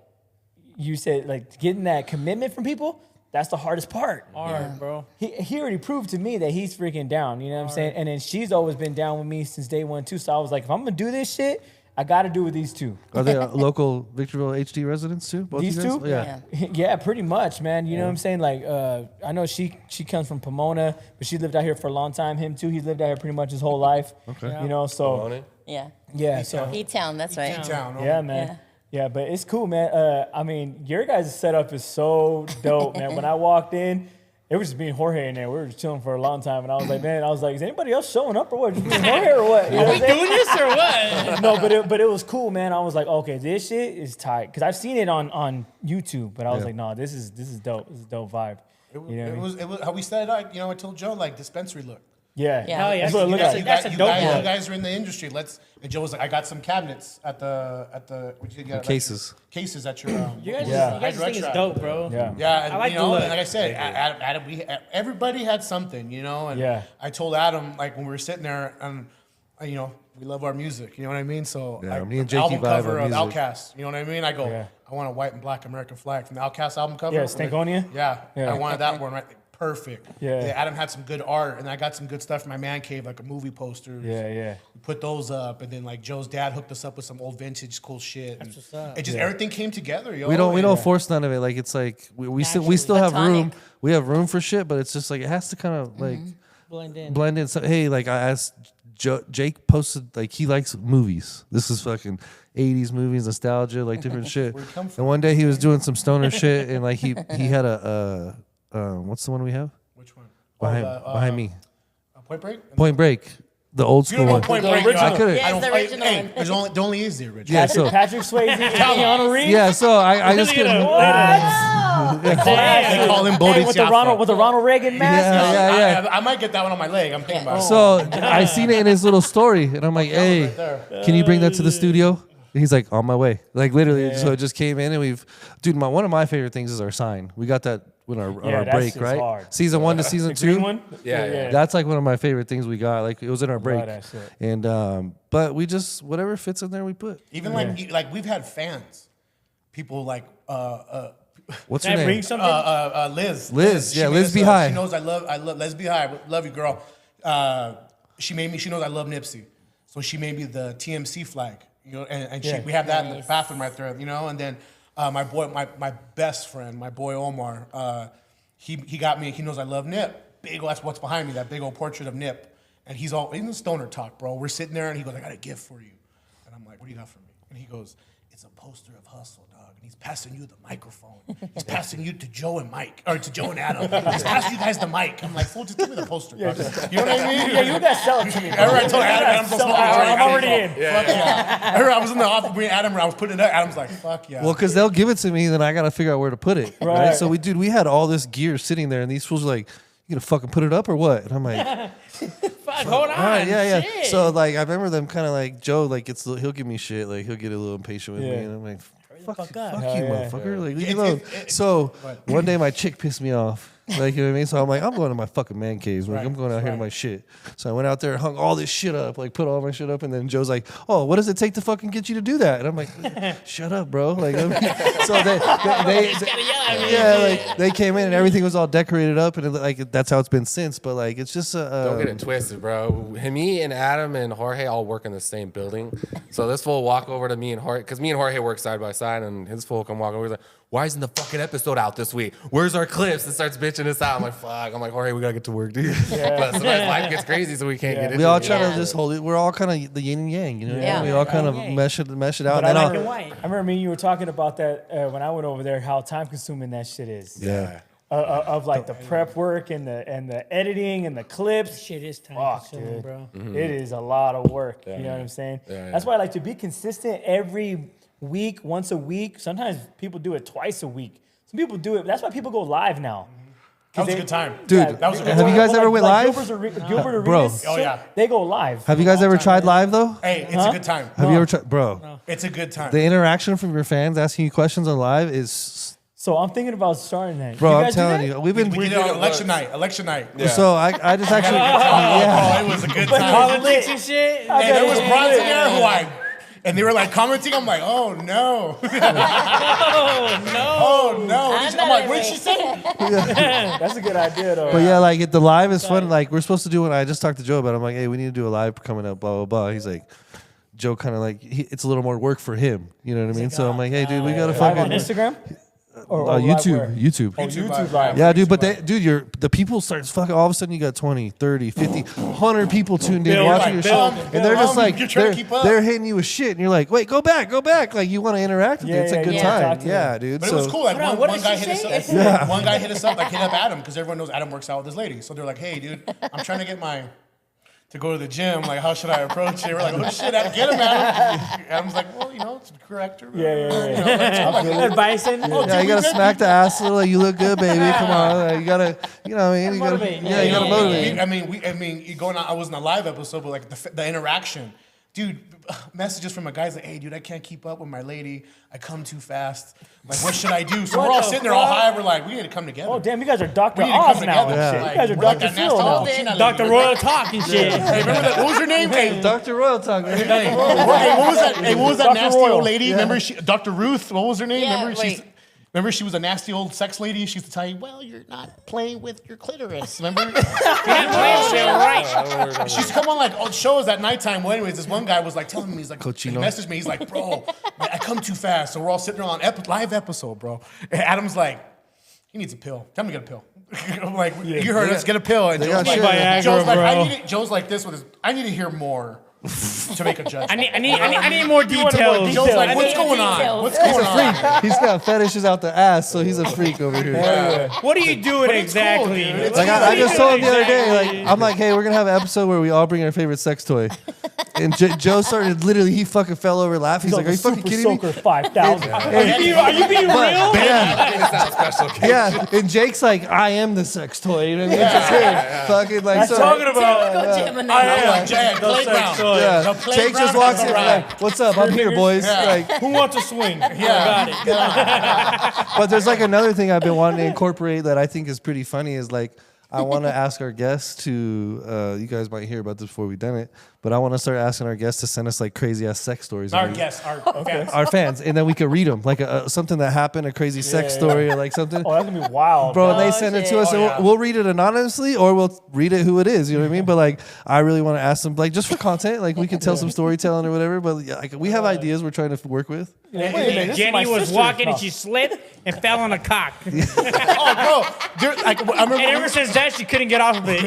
getting that commitment from people, that's the hardest part. Hard, bro. He already proved to me that he's freaking down, you know what I'm saying? And then she's always been down with me since day one too. So I was like, if I'm going to do this shit, I got to do with these two. Are they local Victorville HD residents too? Both These you guys? two? Yeah. Yeah, pretty much, man. You know what I'm saying? Like, I know she comes from Pomona, but she lived out here for a long time. Him too. He's lived out here pretty much his whole life. Okay. You know, so Pomona? Yeah. yeah, so E-Town, that's right. Town. yeah, man. Yeah, but it's cool, man. I mean, your guys' setup is so dope, man. When I walked in, it was just me and Jorge in there. We were just chilling for a long time, and I was like, man, is anybody else showing up or what? Just me and Jorge or what? You know what I'm saying? Doing this or what? No, but it was cool, man. I was like, okay, this shit is tight because I've seen it on YouTube, but I was like, no, this is dope. This is a dope vibe. It You know what I mean? was how we set it up. You know, I told Joe like dispensary look. Yeah. Yeah. Hell yeah. That's what it looked like. That's a dope you look. guys are in the industry. And Joe was like, I got some cabinets at the what you get, Cases. Cases at your You guys, Yeah. you guys think it's dope, bro. Yeah. Yeah, and, I like you the know, look. and like I said, Adam, everybody had something, you know. And Yeah. I told Adam like when we were sitting there, and you know, we love our music, you know what I mean. So Yeah, like, me and the Jakey album vibe cover on of music. Outkast, you know what I mean. I go, Yeah. I want a white and black American flag from the Outkast album cover. Yeah, Stankonia? Yeah, Yeah. I wanted that one right. Perfect. Yeah. Adam had some good art, and I got some good stuff from my man cave, like a movie poster. Yeah. We put those up, and then like Joe's dad hooked us up with some old vintage cool shit. That's what's up. It just everything came together, yo. We don't And- force none of it. Like it's like we still Naturally. have room. Platonic. We have room for shit, but it's just like it has to kind of like Blend in. blend in. So hey, like I asked Jake posted like he likes movies. This is fucking 80s movies, nostalgia, like different shit. come And one day he was doing some stoner shit, and like he had a what's the one we have Which one? behind me? Point Break? Point Break, the old You school don't know one. Point The Break. original. I couldn't. Yes, I don't, the original hey, one. there only is the original. Yeah, so Patrick Swayze, Keanu Reeves. yeah, so I just couldn't. They call him Hey, with the Bodhisattva. Ronald Reagan mask. Yeah. I might get that one on my leg. I'm thinking about it. So I seen it in his little story, and I'm like, "Hey, right there. can you bring that to the studio?" And he's like, "On my way." Like literally, so it just came in, and one of my favorite things is our sign. We got that on our that break, shit's right? hard. Season 1 to season The 2. green one. Yeah. That's like one of my favorite things we got. Like it was in our break, that shit. and but we just whatever fits in there, we put. Even like we've had fans, people like What's Can her I name? bring something? Liz. Liz, yeah, She Liz made Be us, High. She knows I love Liz Be High. Love you, girl. She knows I love Nipsey, so she made me the TMC flag. You know, and Yeah. we have that in the bathroom right there. You know, and then my best friend, my boy Omar, he got me. He knows I love Nip. That's what's behind me. That big old portrait of Nip, and he's in stoner talk, bro. We're sitting there, and he goes, "I got a gift for you," and I'm like, "What do you got for me?" And he goes, it's a poster of hustle, dog. And he's passing you the microphone. He's passing you to Joe and Mike, or to Joe and Adam. He's passing you guys the mic. I'm like, fool, just give me the poster, bro. You know what I mean? Yeah, you gotta sell it to me. I told Adam, I'm already in. Fuck yeah. I was in the office with Adam, I was putting it up. Adam's like, fuck yeah. Well, because they'll give it to me, then I got to figure out where to put it. Right. So we had all this gear sitting there, and these fools were like, you gonna fucking put it up or what? And I'm like, Fuck, hold on. all right, yeah. Shit. So like, I remember them kind of like, Joe, like he'll give me shit, like he'll get a little impatient with me, and I'm like, fuck you, motherfucker, like leave me alone. So one day my chick pissed me off. Like, you know what I mean? So I'm like, I'm going to my fucking man caves. Like, I'm going out here to my shit. So I went out there and hung all this shit up, like put all my shit up. And then Joe's like, oh, what does it take to fucking get you to do that? And I'm like, shut up, bro. Like, so they came in and everything was all decorated up. And like, that's how it's been since. But like, it's just don't get it twisted, bro. Me and Adam and Jorge all work in the same building. So this fool walk over to me and Jorge, because me and Jorge work side by side, and his fool come walk over. He's like, why isn't the fucking episode out this week? Where's our clips? And starts bitching us out. I'm like, fuck. I'm like, Jorge, we gotta get to work, dude. But sometimes life gets crazy, so we can't get into it. We all try to just hold it. We're all kind of the yin and yang, you know? Yeah. We all kind of mesh it out. But And I then remember me and you were talking about that when I went over there, how time consuming that shit is. yeah. Of like the prep work and the editing and the clips. Shit is time Fuck, consuming, dude. bro. It is a lot of work. You know what I'm saying? That's why I like to be consistent every week, once a week. Sometimes people do it twice a week. Some people do it. That's why people go live now. That was a good time. Dude, that was a good have you time. guys ever went live? Gilbert Bro. Arenas, Oh, yeah. they go live. Have you guys ever tried live though? Hey, it's a good time. Have you ever tried, bro? It's a good time. The interaction from your fans asking you questions on live is, So I'm thinking about starting that. bro. You I'm guys do telling that? you, we've been. We did it on election night. Yeah. So I just actually, Oh, it was a good time. Politics and shit. And there was bronze in there who and they were like commenting. I'm like, oh no. Oh no. I'm like, what did she say? That's a good idea though. but yeah, like the live is fun. Like we're supposed to do one. I just talked to Joe about it. I'm like, hey, we need to do a live coming up. Blah blah blah. He's like, Joe kind of like it's a little more work for him. You know what I mean? So I'm like, hey, dude, we gotta Live on fucking Instagram? Or live where? YouTube. Oh, YouTube live. Yeah, dude, but the people start fucking, all of a sudden you got 20, 30, 50, 100 people tuned in watching your show. And they're just like, you're trying to keep up. they're hitting you with shit. And you're like, wait, go back. Like, you want to interact with it. It's a good talk time. to Yeah, them. dude. But so, it was cool. Like Hold on, one what did guy she hit us say? up. One guy hit us up, like hit up Adam, because everyone knows Adam works out with his lady. So they're like, hey, dude, I'm trying to get to go to the gym. Like, how should I approach it? We're like, oh shit, Adam, get him, Adam. Adam's like, well, it's the corrector. Yeah. Bison. yeah, you got to smack the ass a little. Like, you look good, baby. Come on. Like, you got to, you know what I mean? You gotta, Motivate. you got to motivate. I mean, you going on. I wasn't a live episode, but like the interaction, dude. Messages from a guy's like, hey, dude, I can't keep up with my lady. I come too fast. Like, what should I do? So we're all sitting there all high. We're like, we need to come together. Oh damn, you guys are Dr. We need to come Oz now. together. and shit. Yeah. You guys are We're like Dr. that Phil now. nasty old Dr. Roil talk and shit. Hey, remember that? What was her name? Hey, Dr. Royal talk. Hey, what was that? Hey, what was that Dr. nasty Roil. old lady? Remember, Dr. Ruth? What was her name? Yeah, Remember, she was a nasty old sex lady. She used to tell you, "Well, you're not playing with your clitoris." Remember? Right. She used to come on like old shows at nighttime. Well, anyways, this one guy was like telling me, he's like, he Cochino. messaged me. He's like, "Bro, I come too fast." So we're all sitting there on live episode, bro. And Adam's like, "He needs a pill. Tell me to get a pill." I'm like, "You heard us. Get a pill." And They Joe's got like, shit. Joe's like, Viagra, Joe's like this with his. I need to hear more to make a judgment. I need more details. Joe's like, I what's need going on? details. What's going on? He's got fetishes out the ass, so he's a freak over here. What are you doing it's cool, exactly? dude. It's Like What I are you just told him doing the other day, exactly? like I'm like, hey, we're gonna have an episode where we all bring our favorite sex toy, and Joe started literally, he fucking fell over laughing. He's like, are you fucking kidding me? Soaker 5000. Are you being real? Yeah, and Jake's like, I am the sex toy. You know what I mean? It's just him, fucking like so. Talking about. Typical Gemini. I'm like, Jay, playground. Yeah, The Jake playground just walks in is and like, what's up? I'm here, boys. Like, Who wants to swing? Yeah. Got it. but there's like another thing I've been wanting to incorporate that I think is pretty funny is like I want to ask our guests to you guys might hear about this before we've done it, but I want to start asking our guests to send us like crazy ass sex stories. Our guests, our fans. Our fans, and then we could read them like something that happened, a crazy sex story or like something. Oh, that's gonna be wild. Bro, and they send it to us, Oh, and yeah. we'll read it anonymously, or we'll read it who it is. You know what I mean? But like, I really want to ask them, like, just for content, like we can tell some storytelling or whatever. But yeah, like, we have ideas we're trying to work with. Wait a minute, this is Jenny my was sister. walking and No. she slipped and fell on a cock. And Oh, bro. I remember ever since that, she couldn't get off of it.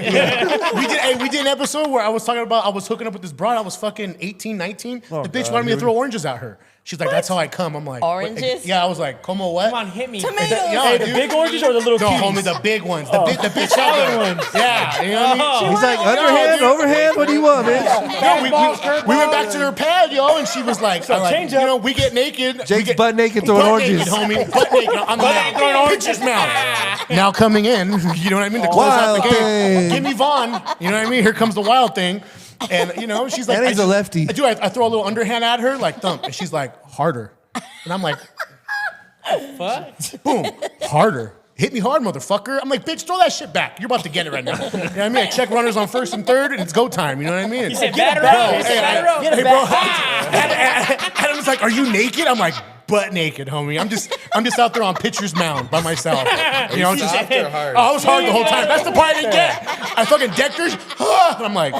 we did an episode where I was talking about I was hooking hooking up with this broad. I was fucking 18, 19. Oh, the bitch God, wanted me to dude. throw oranges at her. She's like, that's how I come. I'm like, what? Oranges? Yeah, I was like, como what? Come on, hit me. Tomatoes. Yo, Hey, the dude. big oranges or the little No, cuties? homie, the big ones. The big solid ones. Yeah, you know what I mean? He's like, underhand, overhand. What do you want, bitch? No, we went back to her pad, yo, and she was like, change up. you know, we get naked. Jake's we get, butt naked throwing butt oranges. Naked, homie, butt naked on the mouth. Pitcher's mouth. Now coming in, you know what I mean? To close out the Wild game. thing. Give me Vaughn. You know what I mean? Here comes the wild thing. And, you know, she's like, And he's a lefty. I throw a little underhand at her, like thump. And she's like, harder. And I'm like, Fuck. boom, harder. Hit me hard, motherfucker. I'm like, bitch, throw that shit back. You're about to get it right now. You know what I mean? I check runners on first and third, and it's go time. You know what I mean? He said, batter up. He said, batter up. Hey, bro. Adam's like, are you naked? I'm like, butt naked, homie. I'm just out there on pitcher's mound by myself. You know, just, Soft or hard? Oh, I was hard the whole time. That's the part I didn't get. I fucking decked her. And I'm like,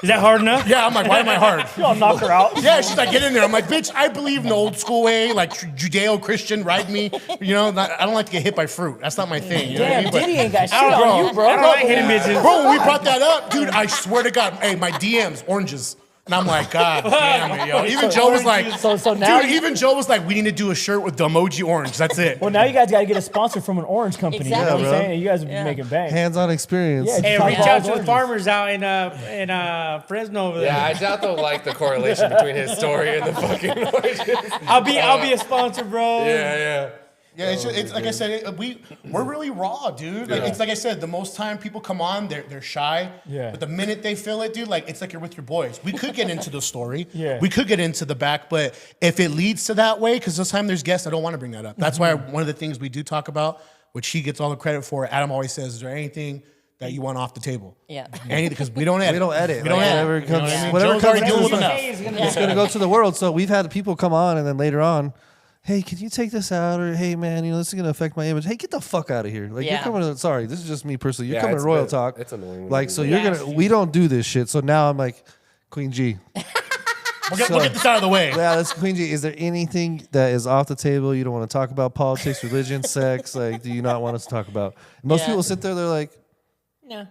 Is that hard enough? yeah. I'm like, why am I hard? I'll knock her out. Yeah, she's like, get in there. I'm like, bitch, I believe in the old school way, like Judeo-Christian, ride me. You know, I don't like to get hit by fruit. That's not my thing. You know what I Damn, mean? Diddy ain't got shit I don't- on you, bro. I don't like hitting bitches. Bro, when we brought that up, dude, I swear to God, hey, my DMs, oranges. And I'm like, God damn it, yo. Even Joe was like, So now dude, even Joe was like, we need to do a shirt with the emoji orange. That's it. Well, now you guys got to get a sponsor from an orange company. You know Exactly. what I'm Yeah, saying? You guys are Yeah. making bank. Hands-on experience. Yeah, Hey, Talk reach about out to the oranges. farmers out in Fresno over there. Yeah, I doubt they'll like the correlation between his story and the fucking oranges. I'll be a sponsor, bro. Yeah. Yeah, it's like I said, we're really raw, dude. Like, it's like I said, the most time people come on, they're shy. Yeah. But the minute they feel it, dude, like it's like you're with your boys. We could get into the story. Yeah. We could get into the back, but if it leads to that way, because this time there's guests, I don't want to bring that up. That's why one of the things we do talk about, which he gets all the credit for, Adam always says, is there anything that you want off the table? Yeah. Anything, because we don't edit. We don't edit. We don't Like, edit. whatever You know comes- what I mean? whatever Joe's comes already dealing with through. enough. It's gonna go to the world. So we've had people come on, and then later on, hey, can you take this out? Or hey, man, you know this is gonna affect my image. Hey, get the fuck out of here! Like Yeah. you're coming. Sorry, this is just me personally. You're Yeah, coming it's to Royal bit- Talk. it's annoying when Like you so, do you're that. gonna. We don't do this shit. So now I'm like, Queen G. We'll get this out of the way. Yeah, that's Queen G. Is there anything that is off the table you don't want to talk about? Politics, religion, sex? Like, do you not want us to talk about? Most Yeah. people sit there. They're like, No.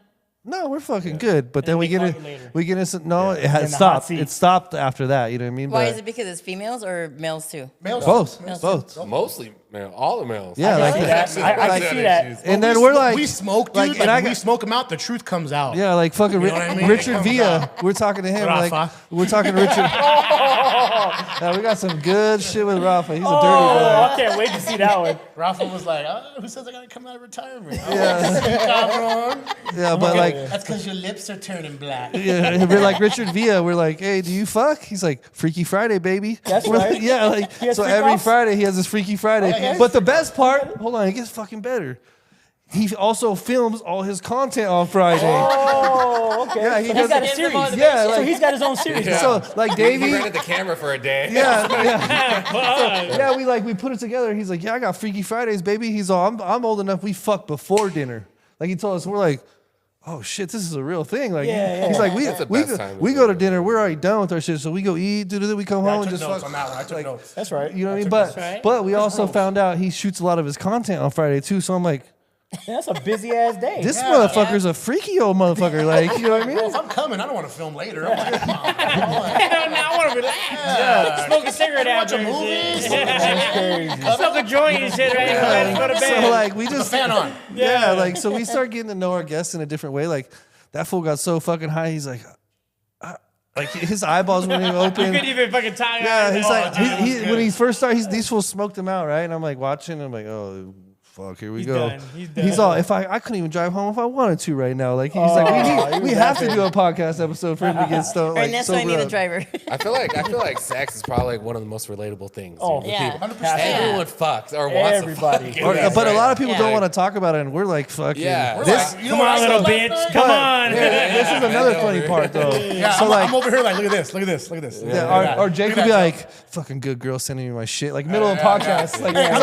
no, we're fucking good. But then we they get call it. you later. We get into no. It In has the hot stopped. seat. It stopped after that. You know what I mean? Why But is it because it's females or males too? Males. both. Mostly, man, all the males. Yeah, like see that. I can see that. and then we're like, we smoke, dude. like, Like, and I when we got- smoke them out, the truth comes out. yeah, like fucking You know what I mean? Richard It Villa. comes We're talking to him. Rafa. Like we're talking to Richard. Yeah, we got some good shit with Rafa. He's a dirty Oh, boy. I can't wait to see that one. Rafa was like, who says I gotta come out of retirement? Yeah, but like, That's because your lips are turning black. yeah, we're like Richard Villa. We're like, hey, do you fuck? He's like, Freaky Friday, baby. That's We're right. like, yeah, like He has so freak every offs? Friday he has his Freaky Friday. Okay. But the best part, hold on, it gets fucking better. He also films all his content on Friday. Oh, okay. Yeah, he so does he's got it. a series. Yeah, so like- he's got his own series. now. So like He Davey. rented the camera for a day. Yeah, yeah. We put it together. He's like, yeah, I got Freaky Fridays, baby. He's all, I'm old enough. We fuck before dinner. Like he told us, we're like, oh shit, this is a real thing. Like Yeah, he's yeah. like, That's the best time to we do go to it. dinner. We're already done with our shit, so we go eat. We come home and just fuck. on that one. I took like, notes. That's right. You know what I mean? That's But right. but we also found out he shoots a lot of his content on Friday too. So I'm like, Man, that's a busy ass day. this motherfucker's a freaky old motherfucker. Like you know what I mean? If I'm coming, I don't want to film later. I'm like, come on. Now I want to relax. Smoke a cigarette after. and shit. That's crazy. Smoke a joint and shit, right? And go to bed. So like we The just fan on. yeah, like so we start getting to know our guests in a different way. Like that fool got so fucking high. He's like his eyeballs weren't even You open. couldn't even fucking tie. Yeah, he's like dude, that was when he first started, these fools smoked him out, right? And I'm like watching. I'm like, oh fuck, here we He's go. done. He's done. He's all if I couldn't even drive home if I wanted to right now. Like he's like we have to do a podcast episode for him to get stoned. Like, and that's why I sober need a up. driver. I feel like sex is probably like one of the most relatable things. Oh, with yeah. people. 100%. Everyone fucks or wants Everybody. to fuck. Or- but a lot of people Yeah. don't want to talk about it, and we're like, fucking. Yeah. We're This, You know Come what on, I little said? bitch. Come on. this is another funny part, though. Yeah, so I'm over here like, look at this, look at this, look at this. Yeah, or Jake would be like, fucking good girl sending me my shit. Like, middle of podcast. Like, he's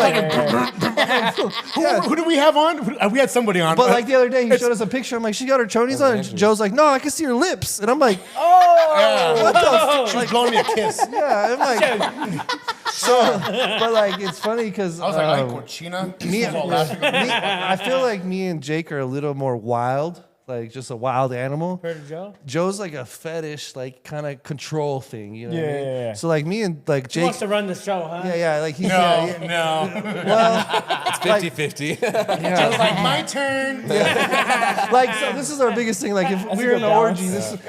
like, Who do we have on? We had somebody on. but like the other day, he showed us a picture. I'm like, she got her chonies on. And Joe's like, no, I can see her lips. And I'm like, what the she was blowing me a kiss. Yeah, I'm like, so, but like, it's funny because I was like, ay, cochina. me, She was all laughing. I feel like me and Jake are a little more wild. like just a wild animal. Heard of Joe? Joe's like a fetish, like kind of control thing. You know what I mean? Yeah. So like me and like He Jake. wants to run the show, huh? Yeah, like he's No. It's 50-50. Joe's like, my turn. like so this is our biggest thing. Like if That's a we're in good an orgy, balance.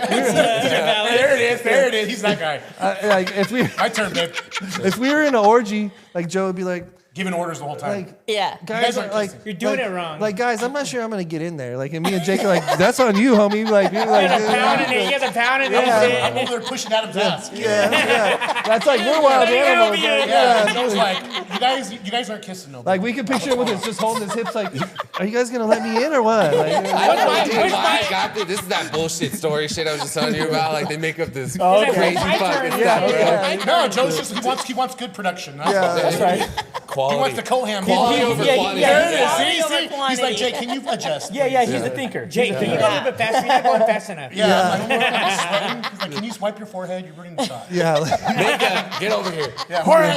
There it is. He's that guy. like if we My turn, babe. if we were in an orgy, like Joe would be like, Giving orders the whole time. like Yeah. guys, guys aren't like You're doing like- it wrong. Like guys, I'm not sure I'm gonna get in there. Like and me and Jake are like, that's on you, homie. Like you're like, Pounding it. You guys are pounding I'm it. over there pushing Adam's ass. yeah. That's like we're wild Let me get animals. over you. Like, Yeah, Joe's like, you guys aren't kissing nobody. Like we can picture him with his just holding his hips. Like, are you guys gonna let me in or what? Like, I got this. This is that bullshit story shit I was just telling you about. Like they make up this okay. crazy My fucking turn. stuff, bro. No, Joe's just he wants good production. That's Yeah. all. That's right. Quality. He wants the co-ham. Quality over yeah, quantity. yeah. There it is. Quality See? over He's quantity. like, Jay, can you adjust? Yeah, he's the thinker. Jake, can you go a little bit faster? You're not going fast enough. Yeah. I'm sweating. He's like, can you swipe your forehead? You're ruining the shot. yeah. Like, Get over here. Yeah, Jorge.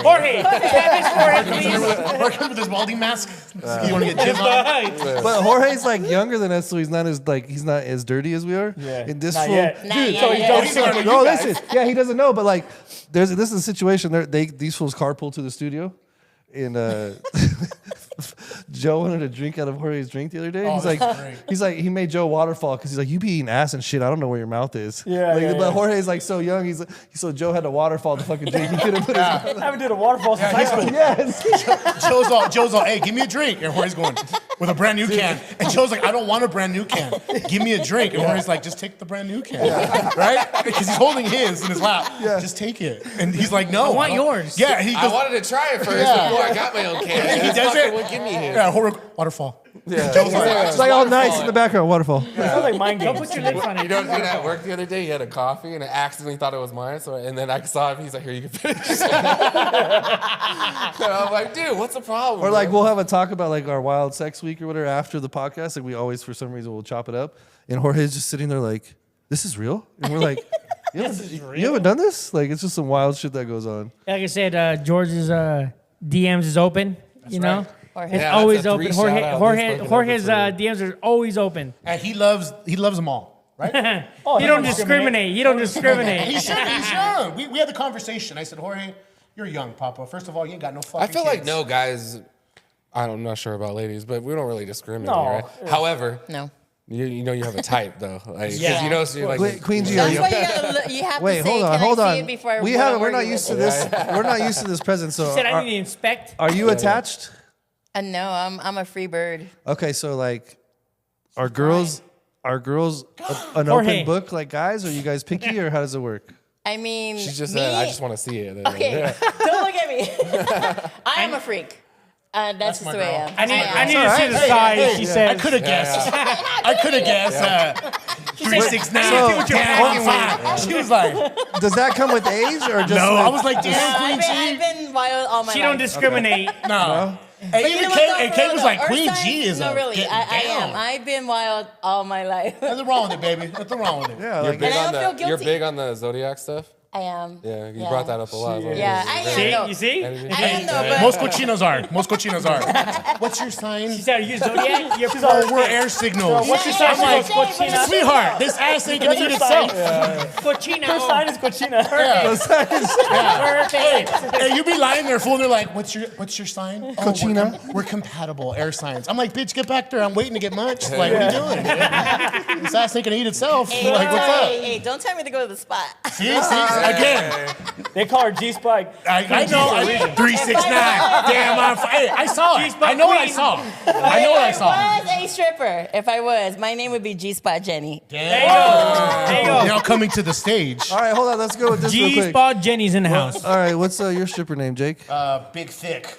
Jorge, tap his forehead, please. Working with his welding mask. You want to get jizz on? but Jorge's like younger than us, so he's not as dirty as we are. Yeah. And this Not fool, yet. Not dude. yet. So he Yeah. don't He's see learning what with No, you guys. listen. Yeah, he doesn't know, but like, this is a situation. These fools carpool to the studio, and Joe wanted a drink out of Jorge's drink the other day. Oh, he's that's like, great. he made Joe waterfall because he's like, you be eating ass and shit. I don't know where your mouth is. Yeah, Like, yeah, but yeah. Jorge's like so young. So Joe had to waterfall the fucking drink. He couldn't put his. I haven't did a waterfall since high school. Yes. Joe's all, hey, give me a drink. And Jorge's going, with a brand new can. And Joe's like, I don't want a brand new can. Give me a drink. And Jorge's like, just take the brand new can. Right? Because he's holding his in his lap. Yeah. Just take it. And he's like, no. I want don't- yours. Yeah, he I goes, wanted to try it first Yeah. before I got my own can. he This does fucker it. wouldn't give me his. Yeah, Jorge, waterfall. Yeah. Joe's like, It's like all nice in the background. Waterfall. Sounds like mind Don't games. put your lips on it. You know, dude, at work the other day, he had a coffee and I accidentally thought it was mine. And then I saw him. He's like, "Here, you can finish." And I'm like, "Dude, what's the problem?" Or like bro?" we'll have a talk about like our wild sex week or whatever after the podcast. Like we always, for some reason, will chop it up. And Jorge's just sitting there like, "This is real," and we're like, "You haven't done this?" Like it's just some wild shit that goes on. Like I said, George's DMs is open. You know, Jorge. it's Yeah, always that's a open. three Jorge, shout-out Jorge, this fucking Jorge's episode. DMs are always open. and he loves them all, right? Oh, You don't discriminate. You don't discriminate. He's young. We had the conversation. I said, Jorge, you're young, Papa. First of all, you ain't got no fucking I feel like kids. no guys. I'm not sure about ladies, but we don't really discriminate, No. right? However, No. you know you have a type though, like 'cause Yeah. you know, so you're like Queen G, are That's you? why you gotta look, you have Wait, to say, hold on, can hold I on. see it before I We wanna haven't. We're not argue used to with this. We're not used to this present. So, Said I need to inspect. are you attached? No, I'm a free bird. Okay, so like, are girls an Jorge. open book like guys? Are you guys picky or how does it work? I mean, she just me, said, "I just want to see it." Okay, Yeah. don't look at me. I am a freak. That's just my the way I girl. am. I need to see the size. She I said. could have guessed. I could have guessed. 369. So- She was like, Does that come with age or just? no. like- I was like, damn, Queen I've G. been wild all my She life. don't discriminate. No. But Hey, you even know Kate, what, though, and for Kate real was though, like, Earth Queen signs? G is No, a really. getting I down. am. I've been wild all my life. Nothing wrong with it, baby. Nothing wrong with it. Yeah, You're like, big And I on don't feel the. You're guilty. big on the zodiac stuff. I am. Yeah, you brought that up a lot. Yeah, I am. See? though. You see? I am though, but Most cochinos are. Most cochinos are. What's your sign? She said, "Are you zodiac? You're Oh, we're air signals. What's your Yeah, sign? yeah, She goes, yeah, "Cochina." yeah. Sweetheart, this ass ain't gonna What's eat your sign? itself. Cochino. Her sign is cochina. Perfect. Hey, you be lying there, fool. And they're like, "What's your sign?" Oh, Cochina. we're compatible air signs. I'm like, bitch, get back there. I'm waiting to get munched. Like, what are you doing? This ass ain't gonna eat itself. Hey, Like, what's up? Hey, don't tell me to go to the spot. See, again. They call her G Spike. I know. 369. Damn, hey, I saw it. I know what I saw. I know what I saw. If I was a stripper, if I was, my name would be G Spot Jenny. There you go. There you go. Now coming to the stage. all right, hold on. Let's go with this real quick. G-Spot Jenny's in the house. All right, what's your stripper name, Jake? Big thick.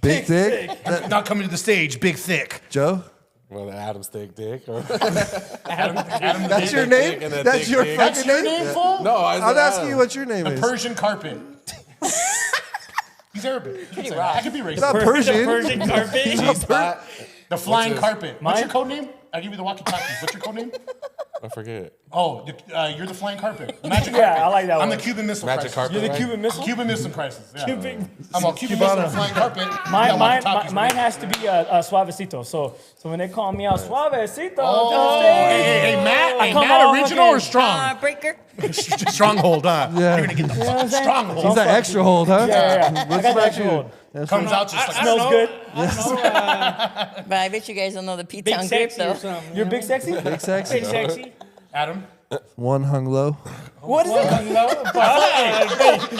Big Thick. Not coming to the stage. Big thick. Joe. Well, the Adam Steak Dick. Or That's your name. and a That's dick your dick. fucking That's your name. name, fool? No, I I'm said asking Adam. you what your name The is. Persian carpet. He's Arabic. Pretty rough. I could be racist. Not The Persian. Persian carpet. G-spot. The flying yours? carpet. What's your code name? I'll give you the walkie-talkies. What's your code name? I forget. Oh, you're the flying carpet. Magic Yeah, carpet. I like that I'm one. the Cuban Missile Magic Crisis. carpet. You're the right? Cuban Missile? Cuban Missile Crisis. Yeah. Cuban- I'm a Cuban Missile and flying carpet. Mine has to be a suavecito. So when they call me out, suavecito, Oh, hey, Matt. Hey, come Matt, on, original or okay. strong? Breaker. Stronghold, huh? Yeah. You're gonna get the what I'm fucking saying? stronghold. He's that extra hold, huh? Yeah. I What's got about that extra you? hold. Comes out just like Smells good. But I bet you guys don't know the Big P-Town grip sexy or though. something. You're big sexy? Big sexy. Big sexy. Adam. One hung low. What is it?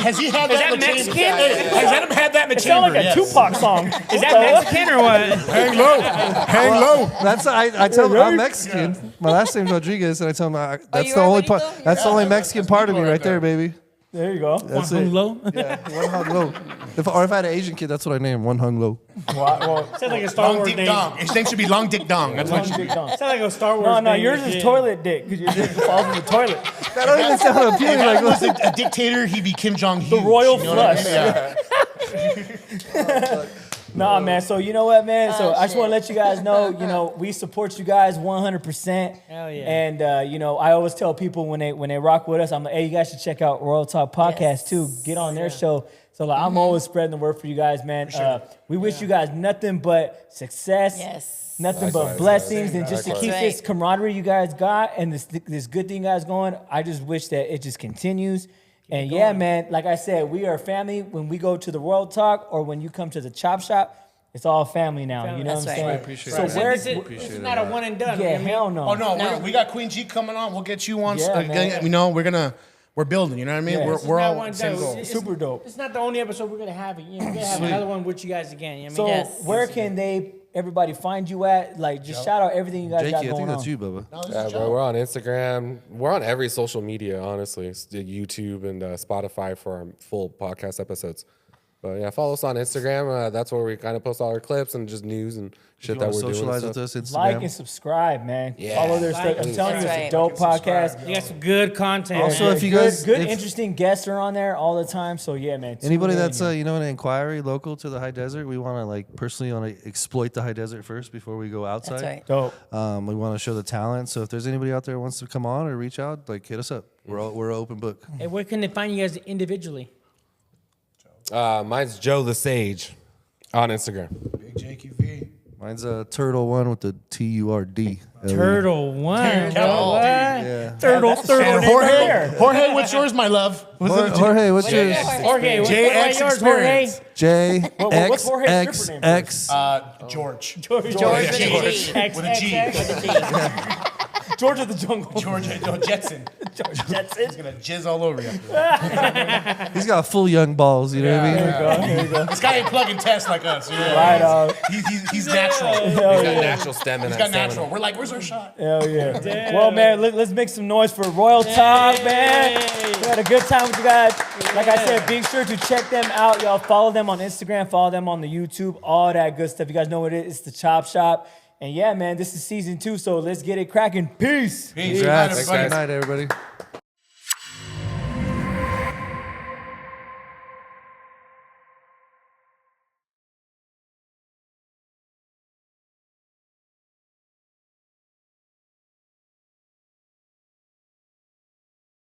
Has he had that in the Mexican? chamber? Hey, has Adam had that in the It sounds chamber? like a Tupac song. Is that Mexican or what? Hang low. Hang low. That's I tell him I'm Mexican. My last name's Rodriguez, and I tell him that's you the are, only Benito? part. That's the only Mexican part of me right there, baby. There you go. That's Hung it. low? Yeah, one hung low. If I had an Asian kid, that's what I named One hung low. Well, Sounds like a Star Long Wars Dick name. Dong. His name should be Long Dick Dong. That's what. Big dong. Sounds like a Star Wars No, name. yours is Shit. toilet dick because your dick falls in the toilet. That don't even sound appealing. If Like, I was a dictator, he'd be Kim Jong Un. The royal flush. Yeah. Nah, man. So you know what, man? So I just shit. want to let you guys know, we support you guys 100%. Hell yeah. And I always tell people when they rock with us, I'm like, hey, you guys should check out Royal Talk Podcast Yes. too. Get on their show. So like, I'm always spreading the word for you guys, man. We wish you guys nothing but success. Yes. Nothing but Likewise, blessings, man. and just to Likewise. keep this camaraderie you guys got and this good thing you guys going. I just wish that it just continues. And yeah, man, like I said, we are family. When we go to the Royal Talk or when you come to the Chop Shop, it's all family now. You know That's what I'm right. saying? I appreciate so that. where? This is not a one and done. Yeah, you know what I mean? hell no. Oh no, No. we got Queen G coming on. We'll get you on. Yeah, man. We're building. You know what I mean? Yeah. We're This is we're Not all one same done. goal. It's- Super dope. It's not the only episode we're gonna have. We're gonna have another one with you guys again. You know So what I mean? Yes. where can everybody find you at? Like, just shout out everything you guys Jakey, got I going think on. that's you, Bubba. Yeah, bro, we're on Instagram. We're on every social media, honestly. It's the YouTube and Spotify for our full podcast episodes. But yeah, follow us on Instagram. That's where we kind of post all our clips and just news and shit You that want we're to doing. socialize and with stuff. us, Like Instagram. and subscribe, man. Yeah. Follow their stuff. I'm and telling you, it's a subscribe. dope podcast. You got some good content. Also, man. if you good, guys- good, if- interesting guests are on there all the time. So yeah, man. Anybody tune in, that's man. an inquiry local to the high desert, we want to personally want to exploit the high desert first before we go outside. That's right. dope. We want to show the talent. So if there's anybody out there who wants to come on or reach out, hit us up. We're an open book. Hey, where can they find you guys individually? Mine's Joe the Sage on Instagram. Big JQV. Mine's Turtle1 with the TURD. Turtle One. Turtle. What? Yeah. Turtle. That's the same Turtle. name right there. Jorge, what's yours, my love? Jorge, what's yours? Jorge. What JX about yours, Jorge? Experience. J what's X Jorge's X stripper name X. George. George with a G. With a G. George of the Jungle. George Jetson. That's He's it. gonna jizz all over you. He's got full young balls. You know what I mean? There you go. This guy ain't plugging tests like us. You know? Right on. He's natural. He's got natural stem and He's got natural. We're like, where's our shot? Hell yeah. Well, man, let's make some noise for Royal Talk, man. We had a good time with you guys. Like I said, be sure to check them out, y'all. Follow them on Instagram, follow them on the YouTube, all that good stuff. You guys know what it is. It's the Chop Shop. And yeah, man, this is season 2, so let's get it cracking. Peace. Peace. Congrats. Thanks, Good guys. night, everybody.